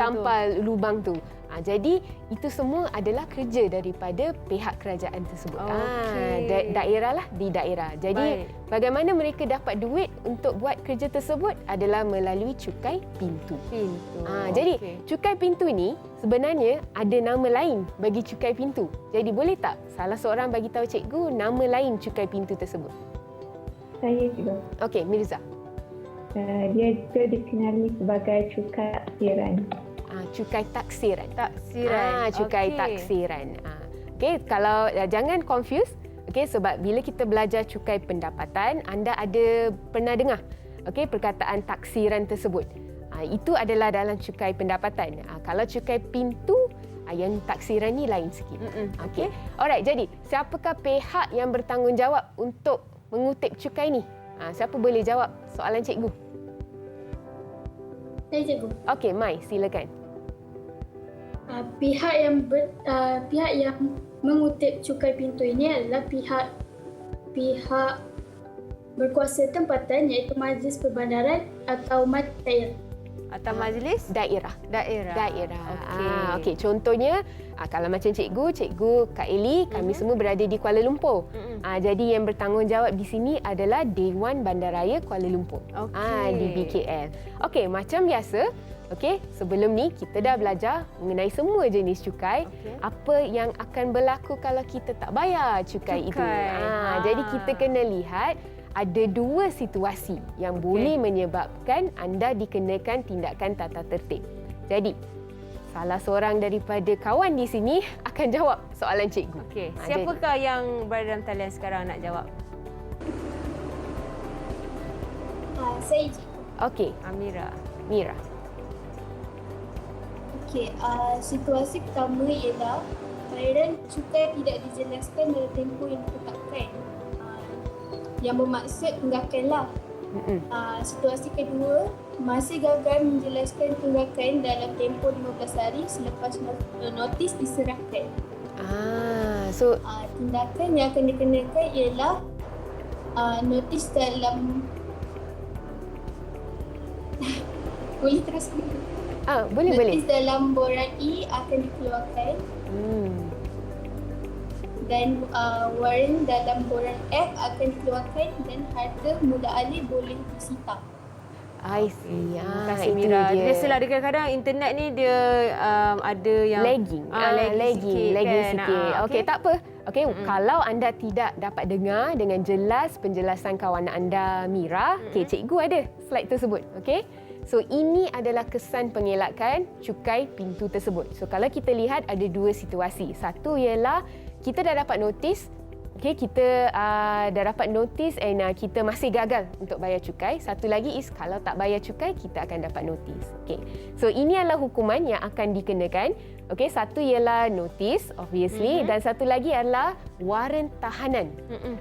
[SPEAKER 3] tampal
[SPEAKER 2] lubang tu. Jadi itu semua adalah kerja daripada pihak kerajaan tersebut.
[SPEAKER 3] Okey.
[SPEAKER 2] Daerah lah, di daerah. Jadi bagaimana mereka dapat duit untuk buat kerja tersebut adalah melalui cukai pintu. Jadi cukai pintu ni sebenarnya ada nama lain bagi cukai pintu. Jadi boleh tak salah seorang bagi tahu cikgu nama lain cukai pintu tersebut?
[SPEAKER 5] Saya juga.
[SPEAKER 2] Okey, Mirza.
[SPEAKER 5] Dia juga dikenali sebagai cukai taksiran.
[SPEAKER 2] Cukai taksiran.
[SPEAKER 3] Okey.
[SPEAKER 2] Cukai taksiran. Okey, kalau jangan confuse. Okey, sebab bila kita belajar cukai pendapatan, anda ada pernah dengar perkataan taksiran tersebut. Itu adalah dalam cukai pendapatan. Kalau cukai pintu, yang taksiran ni lain sikit. Okey. Alright, jadi siapakah pihak yang bertanggungjawab untuk mengutip cukai ni? Siapa boleh jawab soalan cikgu?
[SPEAKER 6] Saya cikgu.
[SPEAKER 2] Okey, Mai, silakan.
[SPEAKER 6] Pihak yang mengutip cukai pintu ini adalah pihak berkuasa tempatan, iaitu Majlis Perbandaran atau MATAIR.
[SPEAKER 3] Atau majlis
[SPEAKER 2] Daerah.
[SPEAKER 3] daerah.
[SPEAKER 2] Okey, contohnya kalau macam cikgu Kak Eli, kami semua berada di Kuala Lumpur. Jadi yang bertanggungjawab di sini adalah Dewan Bandaraya Kuala Lumpur. Di BKL. Okey, macam biasa, sebelum ni kita dah belajar mengenai semua jenis cukai. Apa yang akan berlaku kalau kita tak bayar cukai itu. Jadi kita kena lihat ada dua situasi yang boleh menyebabkan anda dikenakan tindakan tata tertib. Jadi, salah seorang daripada kawan di sini akan jawab soalan cikgu.
[SPEAKER 3] Siapakah yang berada dalam talian sekarang nak jawab?
[SPEAKER 6] Saya cikgu.
[SPEAKER 2] Okey,
[SPEAKER 3] Amira.
[SPEAKER 2] Mira.
[SPEAKER 6] Situasi pertama ialah bayaran cukai tidak dijelaskan dalam tempoh yang ditetapkan. Yang bermaksud tunggakanlah Situasi kedua, masih gagal menjelaskan tunggakan dalam tempoh 15 hari selepas notis diserahkan.
[SPEAKER 2] So
[SPEAKER 6] Tindakan yang akan dikenakan ialah notis dalam boleh teruskan?
[SPEAKER 2] boleh.
[SPEAKER 6] Notis dalam borang E akan dikeluarkan dan warrant dalam borang F akan dikeluarkan dan harta mula alih boleh disita.
[SPEAKER 2] I see.
[SPEAKER 3] Terima kasih
[SPEAKER 2] Itu
[SPEAKER 3] Mira.
[SPEAKER 2] dia.
[SPEAKER 3] Biasalah dia kadang-kadang internet ni dia ada yang
[SPEAKER 2] lagging.
[SPEAKER 3] lagging
[SPEAKER 2] Lagging
[SPEAKER 3] kan.
[SPEAKER 2] sikit. Okey, tak apa. Okey, kalau anda tidak dapat dengar dengan jelas penjelasan kawan anda Mira, okey, cikgu ada slide tersebut. Okey. So ini adalah kesan pengelakan cukai pintu tersebut. So kalau kita lihat ada dua situasi. Satu ialah kita dah dapat notis. Okey, kita dah dapat notis and kita masih gagal untuk bayar cukai. Satu lagi is kalau tak bayar cukai, kita akan dapat notis. Okey. So ini adalah hukuman yang akan dikenakan. Okey, satu ialah notis obviously dan satu lagi adalah waran tahanan.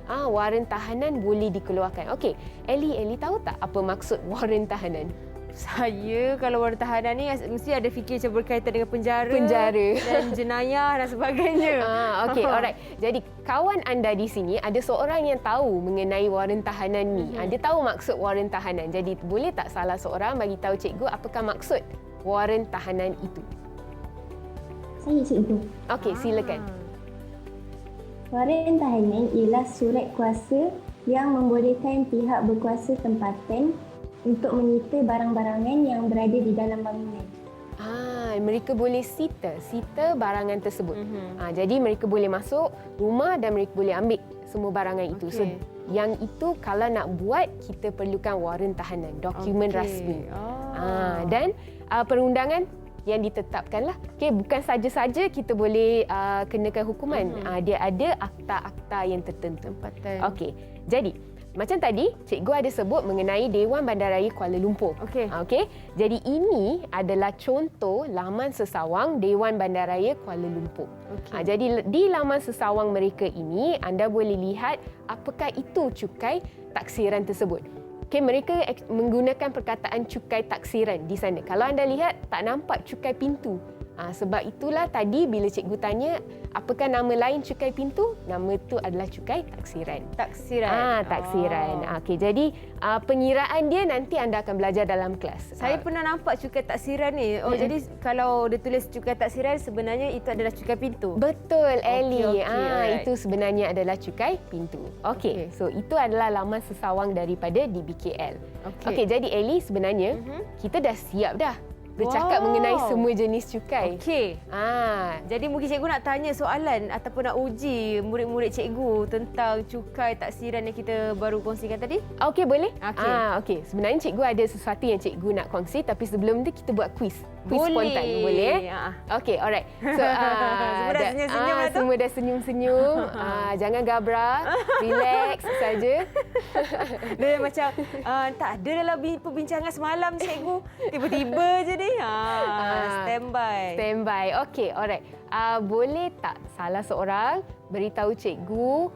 [SPEAKER 2] Waran tahanan boleh dikeluarkan. Okey, Ellie tahu tak apa maksud waran tahanan?
[SPEAKER 3] Saya kalau waran tahanan ni mesti ada fikir macam berkaitan dengan penjara dan jenayah dan sebagainya.
[SPEAKER 2] Okey, alright. Jadi kawan anda di sini ada seorang yang tahu mengenai waran tahanan ni. Dia tahu maksud waran tahanan. Jadi boleh tak salah seorang bagi tahu cikgu apakah maksud waran tahanan itu?
[SPEAKER 4] Saya cikgu.
[SPEAKER 2] Okey, silakan.
[SPEAKER 4] Waran tahanan ialah surat kuasa yang membolehkan pihak berkuasa tempatan untuk menyita barang-barangan yang berada di dalam bangunan.
[SPEAKER 2] Mereka boleh sita barangan tersebut. Jadi mereka boleh masuk rumah dan mereka boleh ambil semua barangan itu. So yang itu kalau nak buat kita perlukan waran tahanan, dokumen rasmi. Dan perundangan yang ditetapkanlah. Okey, bukan saja-saja kita boleh kenakan hukuman. Dia ada akta-akta yang tertentu. Okey. Jadi macam tadi, cikgu ada sebut mengenai Dewan Bandaraya Kuala Lumpur. Okey. Jadi ini adalah contoh laman sesawang Dewan Bandaraya Kuala Lumpur. Jadi di laman sesawang mereka ini, anda boleh lihat apakah itu cukai taksiran tersebut. Okey, mereka menggunakan perkataan cukai taksiran di sana. Kalau anda lihat, tak nampak cukai pintu. Sebab itulah tadi bila cikgu tanya apakah nama lain cukai pintu, nama itu adalah cukai taksiran. Taksiran. Okey, jadi pengiraan dia nanti anda akan belajar dalam kelas.
[SPEAKER 3] Saya pernah nampak cukai taksiran ni. Jadi kalau dia tulis cukai taksiran sebenarnya itu adalah cukai pintu.
[SPEAKER 2] Betul, Ellie.
[SPEAKER 3] Alright.
[SPEAKER 2] Itu sebenarnya adalah cukai pintu. Okey. So itu adalah laman sesawang daripada DBKL. Okey, jadi Ellie sebenarnya kita dah siap dah bercakap mengenai semua jenis cukai.
[SPEAKER 3] Okey. Jadi mungkin cikgu nak tanya soalan ataupun nak uji murid-murid cikgu tentang cukai taksiran yang kita baru kongsikan tadi?
[SPEAKER 2] Okey, boleh?
[SPEAKER 3] Okey.
[SPEAKER 2] Okey. Sebenarnya cikgu ada sesuatu yang cikgu nak kongsi tapi sebelum tu kita buat quiz. Quiz spontan. Boleh? Okey, alright. So,
[SPEAKER 3] semua dah senyum-senyum dah tu?
[SPEAKER 2] Semua dah senyum-senyum. Jangan gabra. Relax saja.
[SPEAKER 3] Dia macam tak ada dalam perbincangan semalam cikgu. Tiba-tiba je ni. Standby.
[SPEAKER 2] Okey, alright. Boleh tak salah seorang beritahu cikgu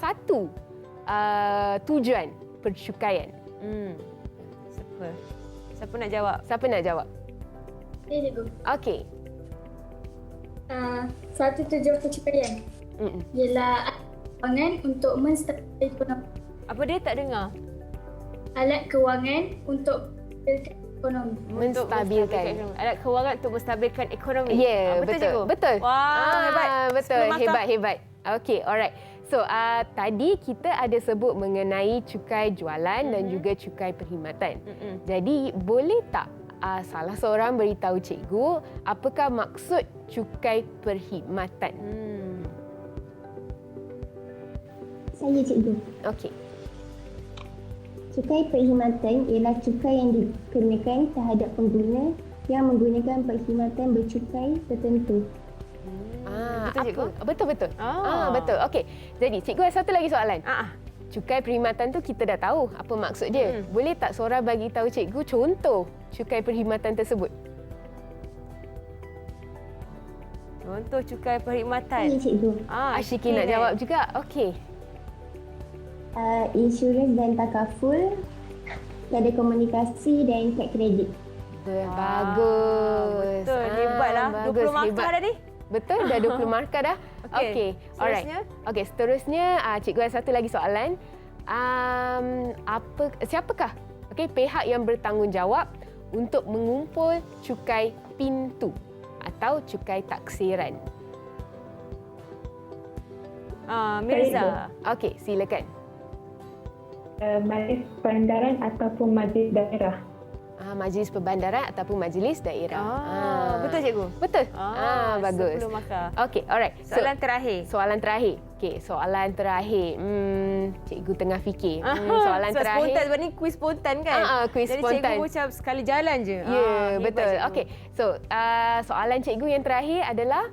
[SPEAKER 2] satu tujuan percukaian?
[SPEAKER 3] Siapa nak jawab?
[SPEAKER 2] Siapa nak jawab?
[SPEAKER 6] Saya cikgu.
[SPEAKER 2] Okey.
[SPEAKER 6] Satu tujuan percukaian ialah kewangan untuk menstabilkan ekonomi.
[SPEAKER 3] Apa dia tak dengar?
[SPEAKER 6] Alat kewangan untuk ekonomi.
[SPEAKER 2] Menstabilkan.
[SPEAKER 3] Alat kewangan untuk menstabilkan ekonomi.
[SPEAKER 2] Ya,
[SPEAKER 3] betul.
[SPEAKER 2] betul.
[SPEAKER 3] Cikgu?
[SPEAKER 2] Betul.
[SPEAKER 3] Wah, hebat.
[SPEAKER 2] Betul.
[SPEAKER 3] 10 markah.
[SPEAKER 2] Hebat. Okey, alright. So, tadi kita ada sebut mengenai cukai jualan dan juga cukai perkhidmatan. Jadi, boleh tak salah seorang beritahu cikgu apakah maksud cukai perkhidmatan?
[SPEAKER 4] Saya cikgu.
[SPEAKER 2] Okey.
[SPEAKER 4] Cukai perkhidmatan ialah cukai yang dikenakan terhadap pengguna yang menggunakan perkhidmatan bercukai tertentu.
[SPEAKER 3] Betul, cikgu?
[SPEAKER 2] Betul. Betul. Okey. Jadi, cikgu ada satu lagi soalan. Cukai perkhidmatan tu kita dah tahu apa maksud dia. Boleh tak seorang bagi tahu cikgu contoh cukai perkhidmatan tersebut?
[SPEAKER 3] Contoh cukai perkhidmatan.
[SPEAKER 4] Saya cikgu.
[SPEAKER 2] Asyiki nak jawab juga. Okey.
[SPEAKER 4] Insurans dan takaful, telekomunikasi dan kad kredit.
[SPEAKER 2] Bagus.
[SPEAKER 3] Betul, hebatlah. 20 markah
[SPEAKER 2] hebat.
[SPEAKER 3] dah ni.
[SPEAKER 2] Betul, dah 20 markah dah. Okey. Alright.
[SPEAKER 3] Seterusnya?
[SPEAKER 2] Okey, seterusnya cikgu ada satu lagi soalan. Siapakah pihak yang bertanggungjawab untuk mengumpul cukai pintu atau cukai taksiran?
[SPEAKER 3] Mirza.
[SPEAKER 2] Okey, silakan.
[SPEAKER 5] Majlis Perbandaran ataupun Majlis Daerah.
[SPEAKER 2] Majlis Perbandaran ataupun Majlis Daerah.
[SPEAKER 3] Betul cikgu?
[SPEAKER 2] Betul. Bagus.
[SPEAKER 3] 10 markah.
[SPEAKER 2] Okey, alright.
[SPEAKER 3] Soalan terakhir.
[SPEAKER 2] Soalan terakhir. Okey, soalan terakhir. Cikgu tengah fikir. Soalan
[SPEAKER 3] Sebab
[SPEAKER 2] terakhir.
[SPEAKER 3] spontan, sebab ni kuis spontan kan?
[SPEAKER 2] Kuis
[SPEAKER 3] Jadi
[SPEAKER 2] spontan.
[SPEAKER 3] cikgu macam sekali jalan je.
[SPEAKER 2] Ya,
[SPEAKER 3] Hebat
[SPEAKER 2] betul.
[SPEAKER 3] cikgu.
[SPEAKER 2] Okey. So, soalan cikgu yang terakhir adalah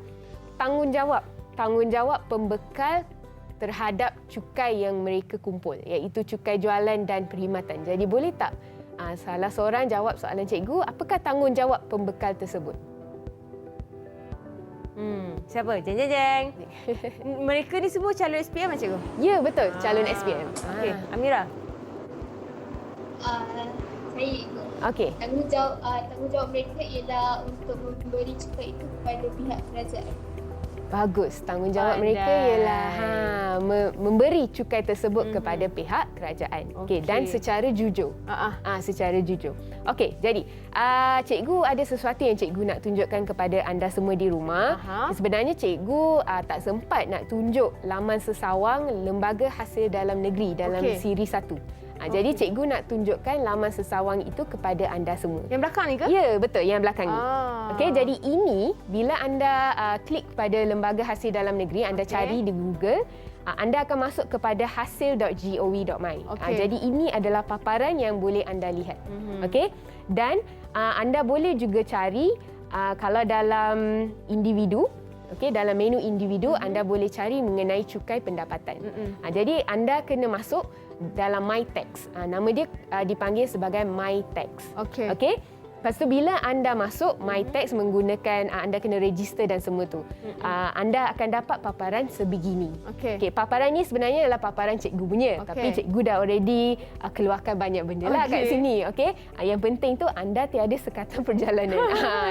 [SPEAKER 2] tanggungjawab pembekal terhadap cukai yang mereka kumpul, iaitu cukai jualan dan perkhidmatan. Jadi boleh tak salah seorang jawab soalan cikgu, apakah tanggungjawab pembekal tersebut?
[SPEAKER 3] Siapa? Jeng. Mereka ni semua calon SPM cikgu?
[SPEAKER 2] Ya, betul. Calon SPM.
[SPEAKER 3] Okey, Amira.
[SPEAKER 6] Saya ikut.
[SPEAKER 2] Okey.
[SPEAKER 6] Tanggungjawab mereka ialah untuk memberi cukai itu kepada pihak kerajaan.
[SPEAKER 2] Bagus. Tanggungjawab
[SPEAKER 3] Pandai.
[SPEAKER 2] mereka ialah memberi cukai tersebut kepada pihak kerajaan. Okey, dan secara jujur. Secara jujur. Okey, jadi cikgu ada sesuatu yang cikgu nak tunjukkan kepada anda semua di rumah. Sebenarnya cikgu tak sempat nak tunjuk laman sesawang Lembaga Hasil Dalam Negeri dalam siri 1. Jadi cikgu nak tunjukkan laman sesawang itu kepada anda semua.
[SPEAKER 3] Yang belakang ni ke?
[SPEAKER 2] Ya, betul. Yang belakang ni. Okey, jadi ini bila anda klik pada Lembaga Hasil Dalam Negeri, anda cari di Google, anda akan masuk kepada hasil.gov.my. Jadi ini adalah paparan yang boleh anda lihat. Okey? Dan anda boleh juga cari kalau dalam individu, dalam menu individu anda boleh cari mengenai cukai pendapatan. Jadi anda kena masuk dalam My Tax. Nama dia dipanggil sebagai My Tax. Okey. Lepas tu bila anda masuk My Tax menggunakan anda kena register dan semua tu. Anda akan dapat paparan sebegini. Okey, paparan ni sebenarnya adalah paparan cikgu punya, tapi cikgu dah already keluarkan banyak benda lah kat sini. Okey. Yang penting tu anda tiada sekatan perjalanan.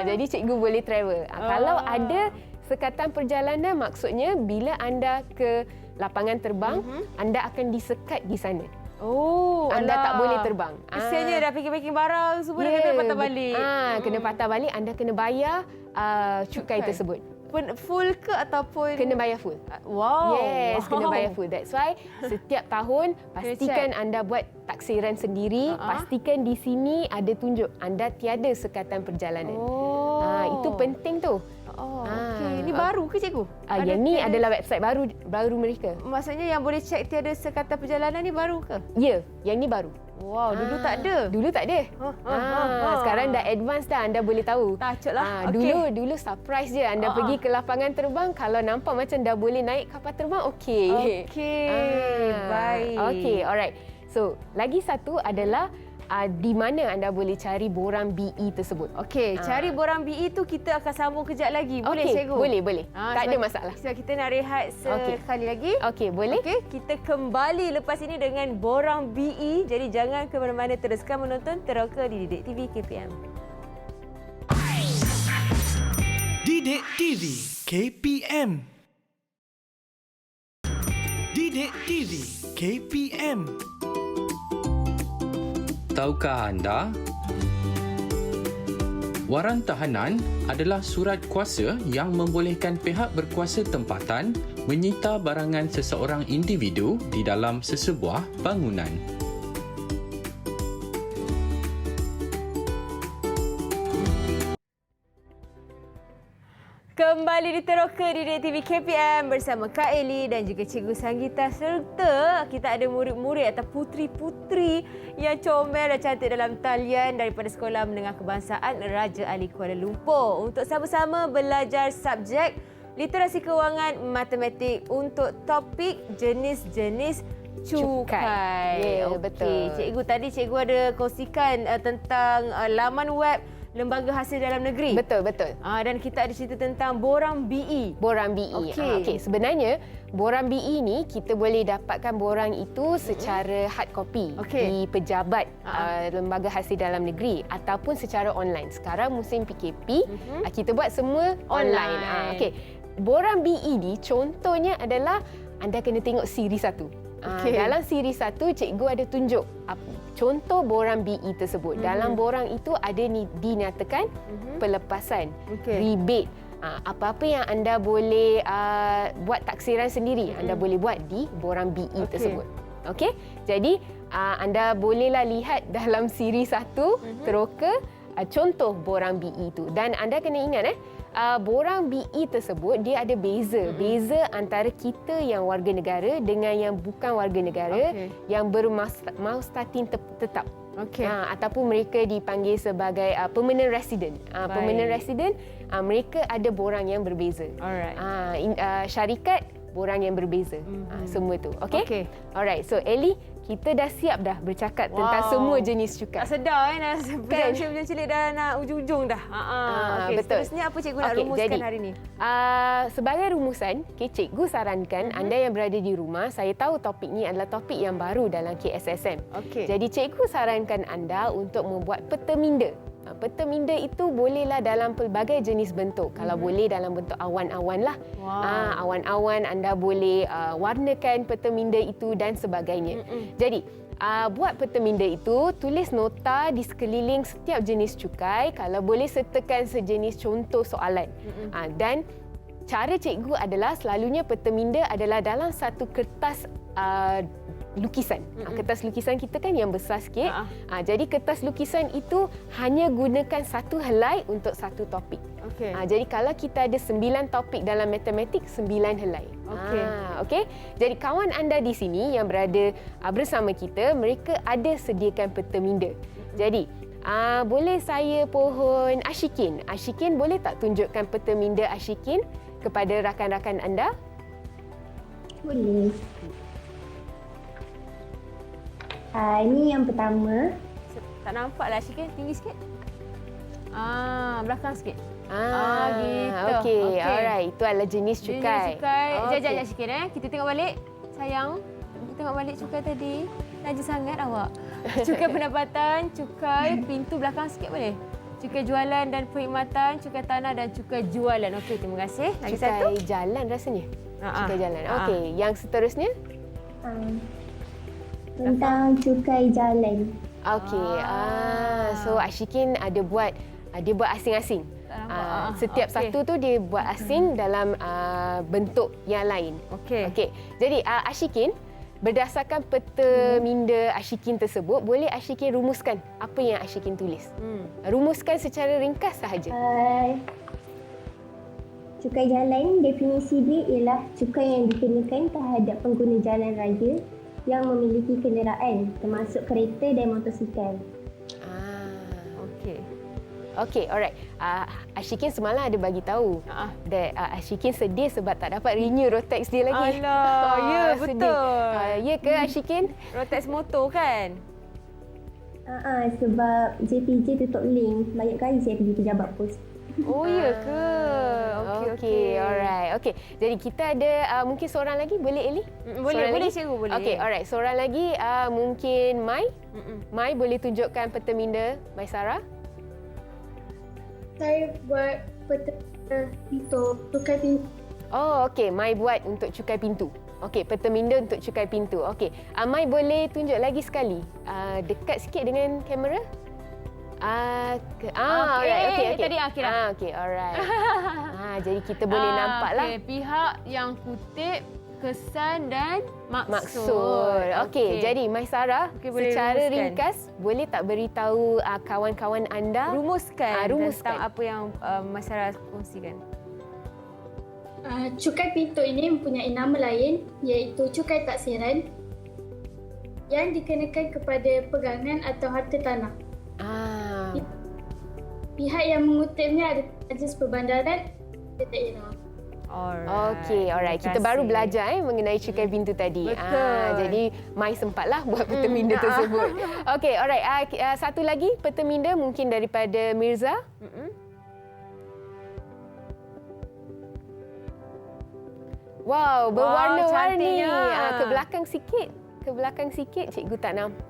[SPEAKER 2] Jadi cikgu boleh travel. Kalau ada sekatan perjalanan, maksudnya bila anda ke lapangan terbang, anda akan disekat di sana. Anda tak boleh terbang.
[SPEAKER 3] Kesiannya dah packing-packing barang semua dah kena patah balik.
[SPEAKER 2] Kena patah balik, anda kena bayar cukai tersebut.
[SPEAKER 3] Full ke ataupun
[SPEAKER 2] Kena bayar full.
[SPEAKER 3] Wow.
[SPEAKER 2] Yes, kena bayar full. That's why setiap tahun pastikan anda buat taksiran sendiri, pastikan di sini ada tunjuk anda tiada sekatan perjalanan. Itu penting tu.
[SPEAKER 3] Okey. Ini baru ke cikgu?
[SPEAKER 2] Yang ni adalah website baru mereka.
[SPEAKER 3] Maksudnya yang boleh check tiada sekatan perjalanan ni baru ke?
[SPEAKER 2] Ya, yang ni baru.
[SPEAKER 3] Wow, dulu tak ada.
[SPEAKER 2] Dulu tak ada. Sekarang dah advance dah, anda boleh tahu.
[SPEAKER 3] Takutlah.
[SPEAKER 2] Dulu surprise je. Anda pergi ke lapangan terbang, kalau nampak macam dah boleh naik kapal terbang, okey.
[SPEAKER 3] Baik.
[SPEAKER 2] Okey, alright. So, lagi satu adalah di mana anda boleh cari borang BE tersebut.
[SPEAKER 3] Okey, cari borang BE tu kita akan sambung kejap lagi. Boleh cikgu?
[SPEAKER 2] Boleh. Tak ada masalah.
[SPEAKER 3] So, kita nak rehat sekali lagi.
[SPEAKER 2] Okey, boleh.
[SPEAKER 3] Okey, kita kembali lepas ini dengan borang BE. Jadi jangan ke mana-mana, teruskan menonton Teroka di Didik TV KPM.
[SPEAKER 1] Didik TV KPM. Didik TV KPM.
[SPEAKER 7] Tahukah anda? Waran tahanan adalah surat kuasa yang membolehkan pihak berkuasa tempatan menyita barangan seseorang individu di dalam sesebuah bangunan.
[SPEAKER 3] Kembali di Teroka di Didik TV KPM bersama Kak Eli dan juga Cikgu Sanggita, serta kita ada murid-murid atau puteri-puteri yang comel dan cantik dalam talian daripada Sekolah Menengah Kebangsaan Raja Ali Kuala Lumpur untuk sama-sama belajar subjek literasi kewangan matematik untuk topik jenis-jenis cukai.
[SPEAKER 2] Ya, betul.
[SPEAKER 3] Cikgu tadi ada kongsikan tentang laman web lembaga hasil dalam negeri.
[SPEAKER 2] Betul, betul.
[SPEAKER 3] Dan kita ada cerita tentang borang BE.
[SPEAKER 2] Borang BE.
[SPEAKER 3] Okey.
[SPEAKER 2] Sebenarnya borang BE ni kita boleh dapatkan borang itu secara hard copy di pejabat lembaga hasil dalam negeri ataupun secara online. Sekarang musim PKP, kita buat semua online. Okey. Borang BE ni contohnya adalah anda kena tengok siri 1. Dalam siri 1 cikgu ada tunjuk contoh borang BE tersebut. Dalam borang itu ada dinyatakan pelepasan, rebate. Apa-apa yang anda boleh buat taksiran sendiri, anda boleh buat di borang BE tersebut. Okey? Jadi anda bolehlah lihat dalam siri 1 teroka contoh borang BE itu. Dan anda kena ingat borang BE tersebut dia ada beza antara kita yang warga negara dengan yang bukan warga negara yang bermaustatin tetap. Ataupun mereka dipanggil sebagai permanent resident. Permanent resident mereka ada borang yang berbeza. Syarikat borang yang berbeza. Semua tu. Okey? Alright. So Ellie, kita dah siap dah bercakap tentang semua jenis cukai.
[SPEAKER 3] Tak sedar dah. Macam cilik dah nak ujung-ujung dah.
[SPEAKER 2] Betul.
[SPEAKER 3] Seterusnya apa cikgu nak rumuskan hari ni?
[SPEAKER 2] Sebagai rumusan, cikgu sarankan anda yang berada di rumah, saya tahu topik ni adalah topik yang baru dalam KSSM. Jadi cikgu sarankan anda untuk membuat peta minda. Peta minda itu bolehlah dalam pelbagai jenis bentuk. Kalau boleh dalam bentuk awan-awan lah. Awan-awan anda boleh warnakan peta minda itu dan sebagainya. Jadi, buat peta minda itu, tulis nota di sekeliling setiap jenis cukai. Kalau boleh sertakan sejenis contoh soalan. Dan cara cikgu adalah selalunya peta minda adalah dalam satu kertas lukisan. Kertas lukisan kita kan yang besar sikit. Jadi kertas lukisan itu hanya gunakan satu helai untuk satu topik. Jadi kalau kita ada 9 topik dalam matematik, 9 helai. Okey. Jadi kawan anda di sini yang berada bersama kita, mereka ada sediakan peta minda. Jadi boleh saya pohon Ashikin. Ashikin, boleh tak tunjukkan peta minda Ashikin kepada rakan-rakan anda?
[SPEAKER 4] Boleh. Ini yang pertama.
[SPEAKER 3] Tak nampaklah Ashikin, tinggi sikit. Belakang sikit. Gitu.
[SPEAKER 2] Okey. Alright, itu adalah jenis cukai.
[SPEAKER 3] Jenis cukai. Jap sikit kita tengok balik. Sayang, kita tengok balik cukai tadi. Laju sangat awak. Cukai pendapatan, cukai pintu belakang sikit boleh? Cukai jualan dan perkhidmatan, cukai tanah dan cukai jualan. Okey, terima kasih. Lagi satu.
[SPEAKER 2] Cukai jalan rasanya. Cukai jalan. Okey, yang seterusnya?
[SPEAKER 4] Tentang cukai jalan.
[SPEAKER 2] Okey. So Ashikin ada buat asing-asing. Setiap satu tu dia buat asing dalam bentuk yang lain. Okey. Jadi Ashikin, berdasarkan peta minda Ashikin tersebut, boleh Ashikin rumuskan apa yang Ashikin tulis. Rumuskan secara ringkas sahaja.
[SPEAKER 4] Cukai jalan, definisi dia ialah cukai yang dikenakan terhadap pengguna jalan raya yang memiliki kenderaan termasuk kereta dan motosikal.
[SPEAKER 2] Okey, alright. Ashikin semalam ada bagi tahu. Ashikin sedih sebab tak dapat renew Rotex dia lagi.
[SPEAKER 3] Alah, betul.
[SPEAKER 2] Ya ke Ashikin?
[SPEAKER 3] Rotex motor kan?
[SPEAKER 4] Sebab JPJ tutup link. Banyak kali saya pergi pejabat pos.
[SPEAKER 3] Oh, ya ke?
[SPEAKER 2] Okey, alright. Okey. Jadi kita ada mungkin seorang lagi, boleh Eli?
[SPEAKER 3] Boleh cikgu, boleh.
[SPEAKER 2] Okey, alright. Seorang lagi mungkin Mai. Mai boleh tunjukkan peta minda Mai Sarah?
[SPEAKER 6] Saya buat peta untuk cukai pintu.
[SPEAKER 2] Oh, okey. Mai buat untuk cukai pintu. Okey, peta minda untuk cukai pintu. Okey. Mai boleh tunjuk lagi sekali. Dekat sikit dengan kamera. Okey.
[SPEAKER 3] Tadi akhirat.
[SPEAKER 2] Okey, alright. Jadi kita boleh nampaklah.
[SPEAKER 3] Okey, pihak yang kutip, kesan dan
[SPEAKER 2] maksud. Okey, jadi Mai Sarah, secara ringkas boleh tak beritahu kawan-kawan anda
[SPEAKER 3] rumuskan tentang apa yang masyarakat kongsikan.
[SPEAKER 6] Cukai pintu ini mempunyai nama lain iaitu cukai taksiran yang dikenakan kepada pegangan atau harta tanah. Pihak yang mengutipnya ada Majlis Perbandaran dan Daerah.
[SPEAKER 2] Okey, alright. Kita baru belajar mengenai cukai pintu tadi.
[SPEAKER 3] Betul.
[SPEAKER 2] Jadi Mai sempatlah buat peta minda tersebut. Okey, alright. Satu lagi peta minda mungkin daripada Mirza. Wow, berwarna-warni.
[SPEAKER 3] cantiknya.
[SPEAKER 2] Ke belakang sikit. Ke belakang sikit, cikgu tak nampak.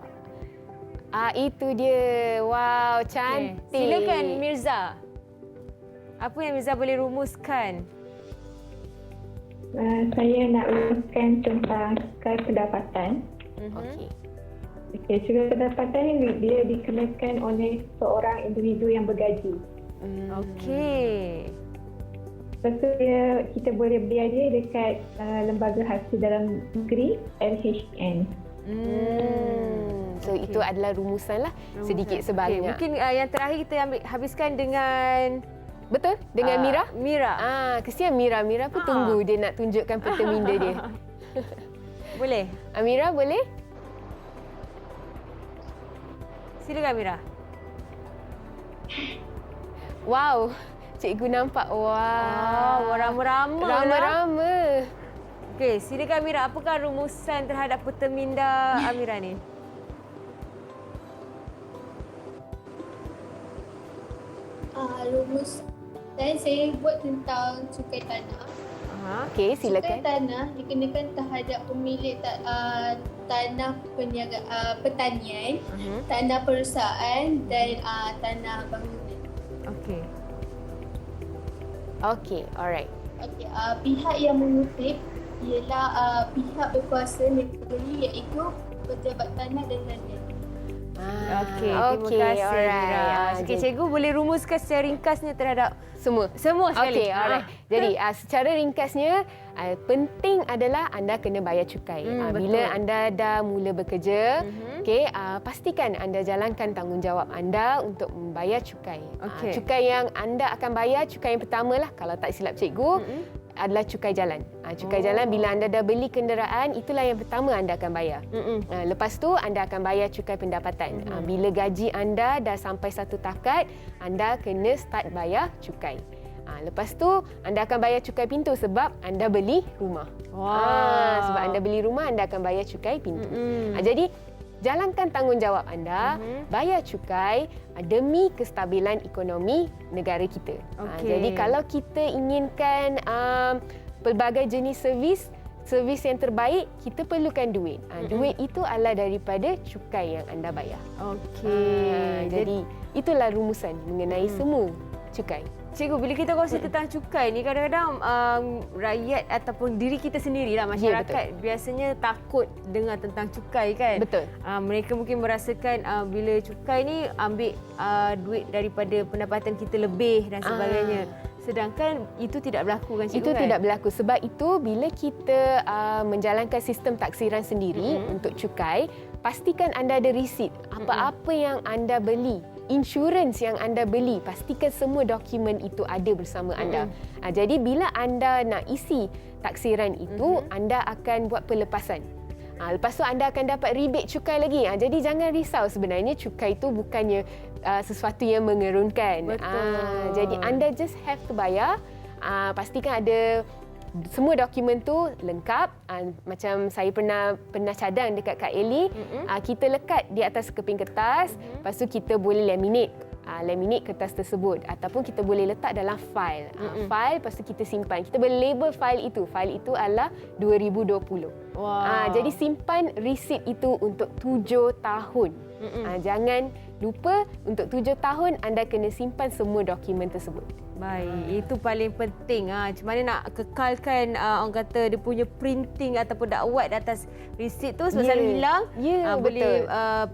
[SPEAKER 2] Itu dia. Wow, cantik.
[SPEAKER 3] Silakan Mirza. Apa yang Mirza boleh rumuskan?
[SPEAKER 5] Saya nak uruskan tentang cukai pendapatan.
[SPEAKER 2] Okey.
[SPEAKER 5] Okey, cukai pendapatan ni dia dikenakan oleh seorang individu yang bergaji.
[SPEAKER 3] Okey.
[SPEAKER 5] Lepas tu kita boleh beli dia dekat Lembaga Hasil Dalam Negeri LHN.
[SPEAKER 2] So itu adalah rumusan lah. Sedikit sebanyak.
[SPEAKER 3] Mungkin yang terakhir kita habiskan dengan
[SPEAKER 2] Betul? Dengan Mira?
[SPEAKER 3] Mira.
[SPEAKER 2] Kesian Mira. Mira pun tunggu dia nak tunjukkan peta minda dia.
[SPEAKER 3] Boleh?
[SPEAKER 2] Mira boleh?
[SPEAKER 3] Silakan Mira.
[SPEAKER 2] Wow. Cikgu nampak. Wow.
[SPEAKER 3] Rama-rama.
[SPEAKER 2] Rama-rama.
[SPEAKER 3] Okey, silakan Mira. Apakah rumusan terhadap peta minda Amira ni?
[SPEAKER 6] Rumus saya buat tentang cukai tanah.
[SPEAKER 2] Okey,
[SPEAKER 6] Cukai
[SPEAKER 2] silakan.
[SPEAKER 6] tanah dikenakan terhadap pemilik tanah pertanian, tanah perusahaan dan tanah bangunan.
[SPEAKER 3] Okey.
[SPEAKER 2] Okey, alright.
[SPEAKER 6] Okey, pihak yang mengutip ialah pihak berkuasa negeri iaitu pejabat tanah dan landas.
[SPEAKER 3] Okey, terima kasih Mira. Okey, cikgu boleh rumuskan secara ringkasnya terhadap
[SPEAKER 2] Semua
[SPEAKER 3] sekali.
[SPEAKER 2] Okey, alright. Jadi secara ringkasnya penting adalah anda kena bayar cukai. Bila anda dah mula bekerja, okey, pastikan anda jalankan tanggungjawab anda untuk membayar cukai.
[SPEAKER 3] Okey.
[SPEAKER 2] Cukai yang anda akan bayar, cukai yang pertamalah kalau tak silap cikgu, adalah cukai jalan. Cukai jalan bila anda dah beli kenderaan, itulah yang pertama anda akan bayar. Lepas tu anda akan bayar cukai pendapatan. Bila gaji anda dah sampai satu takat, anda kena start bayar cukai. Lepas tu anda akan bayar cukai pintu sebab anda beli rumah. Sebab anda beli rumah, anda akan bayar cukai pintu. Jadi jalankan tanggungjawab anda, bayar cukai demi kestabilan ekonomi negara kita. Jadi kalau kita inginkan pelbagai jenis servis yang terbaik, kita perlukan duit. Duit itu adalah daripada cukai yang anda bayar.
[SPEAKER 3] Okey.
[SPEAKER 2] Jadi itulah rumusan mengenai semua cukai.
[SPEAKER 3] Cikgu, bila kita kongsi tentang cukai ni, kadang-kadang rakyat ataupun diri kita sendirilah, masyarakat biasanya takut dengar tentang cukai kan?
[SPEAKER 2] Betul.
[SPEAKER 3] Mereka mungkin merasakan bila cukai ni ambil duit daripada pendapatan kita lebih dan sebagainya. Sedangkan itu tidak berlaku kan cikgu?
[SPEAKER 2] Itu tidak berlaku. Sebab itu bila kita menjalankan sistem taksiran sendiri untuk cukai, pastikan anda ada resit. Apa-apa yang anda beli, insurans yang anda beli, pastikan semua dokumen itu ada bersama anda. Jadi bila anda nak isi taksiran itu, anda akan buat pelepasan. Lepas tu anda akan dapat rebate cukai lagi. Jadi jangan risau, sebenarnya cukai itu bukannya sesuatu yang mengerunkan.
[SPEAKER 3] Betul.
[SPEAKER 2] Jadi anda just have to bayar. Pastikan ada semua dokumen tu lengkap. Macam saya pernah cadang dekat Kak Eli, kita lekat di atas keping kertas, lepas tu kita boleh laminate kertas tersebut, ataupun kita boleh letak dalam fail. Fail, lepas tu kita simpan. Kita boleh label fail itu. Fail itu adalah 2020. Jadi simpan resit itu untuk 7 tahun. Jangan lupa, untuk 7 tahun anda kena simpan semua dokumen tersebut.
[SPEAKER 3] Baik, itu paling penting. Macam mana nak kekalkan orang kata dia punya printing ataupun dakwat di atas resit tu sebab selalu hilang. Boleh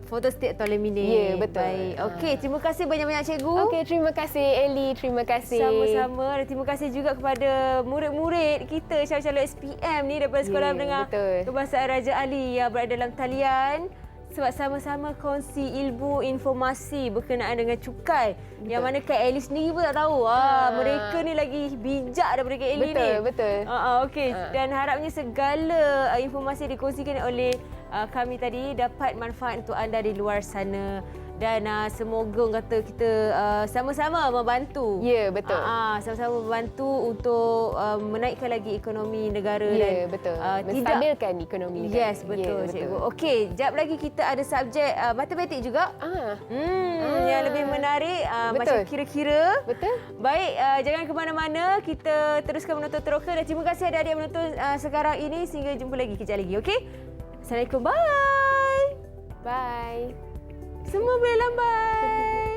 [SPEAKER 3] photostat atau laminate.
[SPEAKER 2] Ya, betul.
[SPEAKER 3] Baik. Okey, terima kasih banyak-banyak cikgu.
[SPEAKER 2] Okey, terima kasih Eli, terima kasih.
[SPEAKER 3] Sama-sama. Dan terima kasih juga kepada murid-murid kita, calon-calon SPM ni daripada Sekolah Menengah Kebahasaan Raja Ali yang berada dalam talian. Sebab sama-sama kongsi ilmu informasi berkenaan dengan cukai. Yang mana Kak Eli sendiri pun tak tahu. Mereka ni lagi bijak daripada Kak Eli ni.
[SPEAKER 2] Betul.
[SPEAKER 3] Okey. Dan harapnya segala informasi dikongsikan oleh kami tadi dapat manfaat untuk anda di luar sana. dan semoga orang kata kita sama-sama membantu.
[SPEAKER 2] Ya, betul.
[SPEAKER 3] Sama-sama membantu untuk menaikkan lagi ekonomi negara
[SPEAKER 2] Ya,
[SPEAKER 3] dan
[SPEAKER 2] betul.
[SPEAKER 3] tidak
[SPEAKER 2] Menstabilkan ekonomi negara.
[SPEAKER 3] Yes, betul, cikgu. Okey, jap lagi kita ada subjek matematik juga. Yang lebih menarik macam
[SPEAKER 2] Betul.
[SPEAKER 3] kira-kira.
[SPEAKER 2] Betul.
[SPEAKER 3] Baik, jangan ke mana-mana. Kita teruskan menonton teroka dan terima kasih adik-adik menonton sekarang ini. Sehingga jumpa lagi kejap lagi, okey? Assalamualaikum, bye.
[SPEAKER 2] Bye.
[SPEAKER 3] Semua boleh lambai.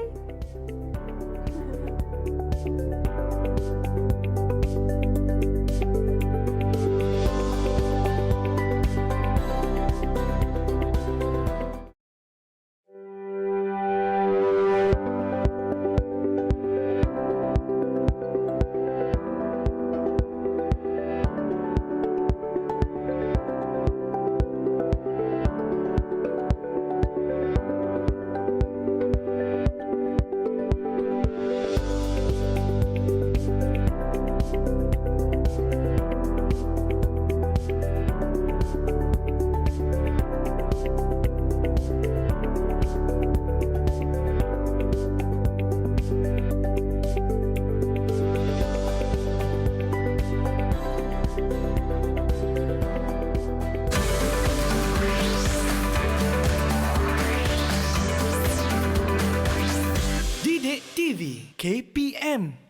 [SPEAKER 1] Didik TV KPM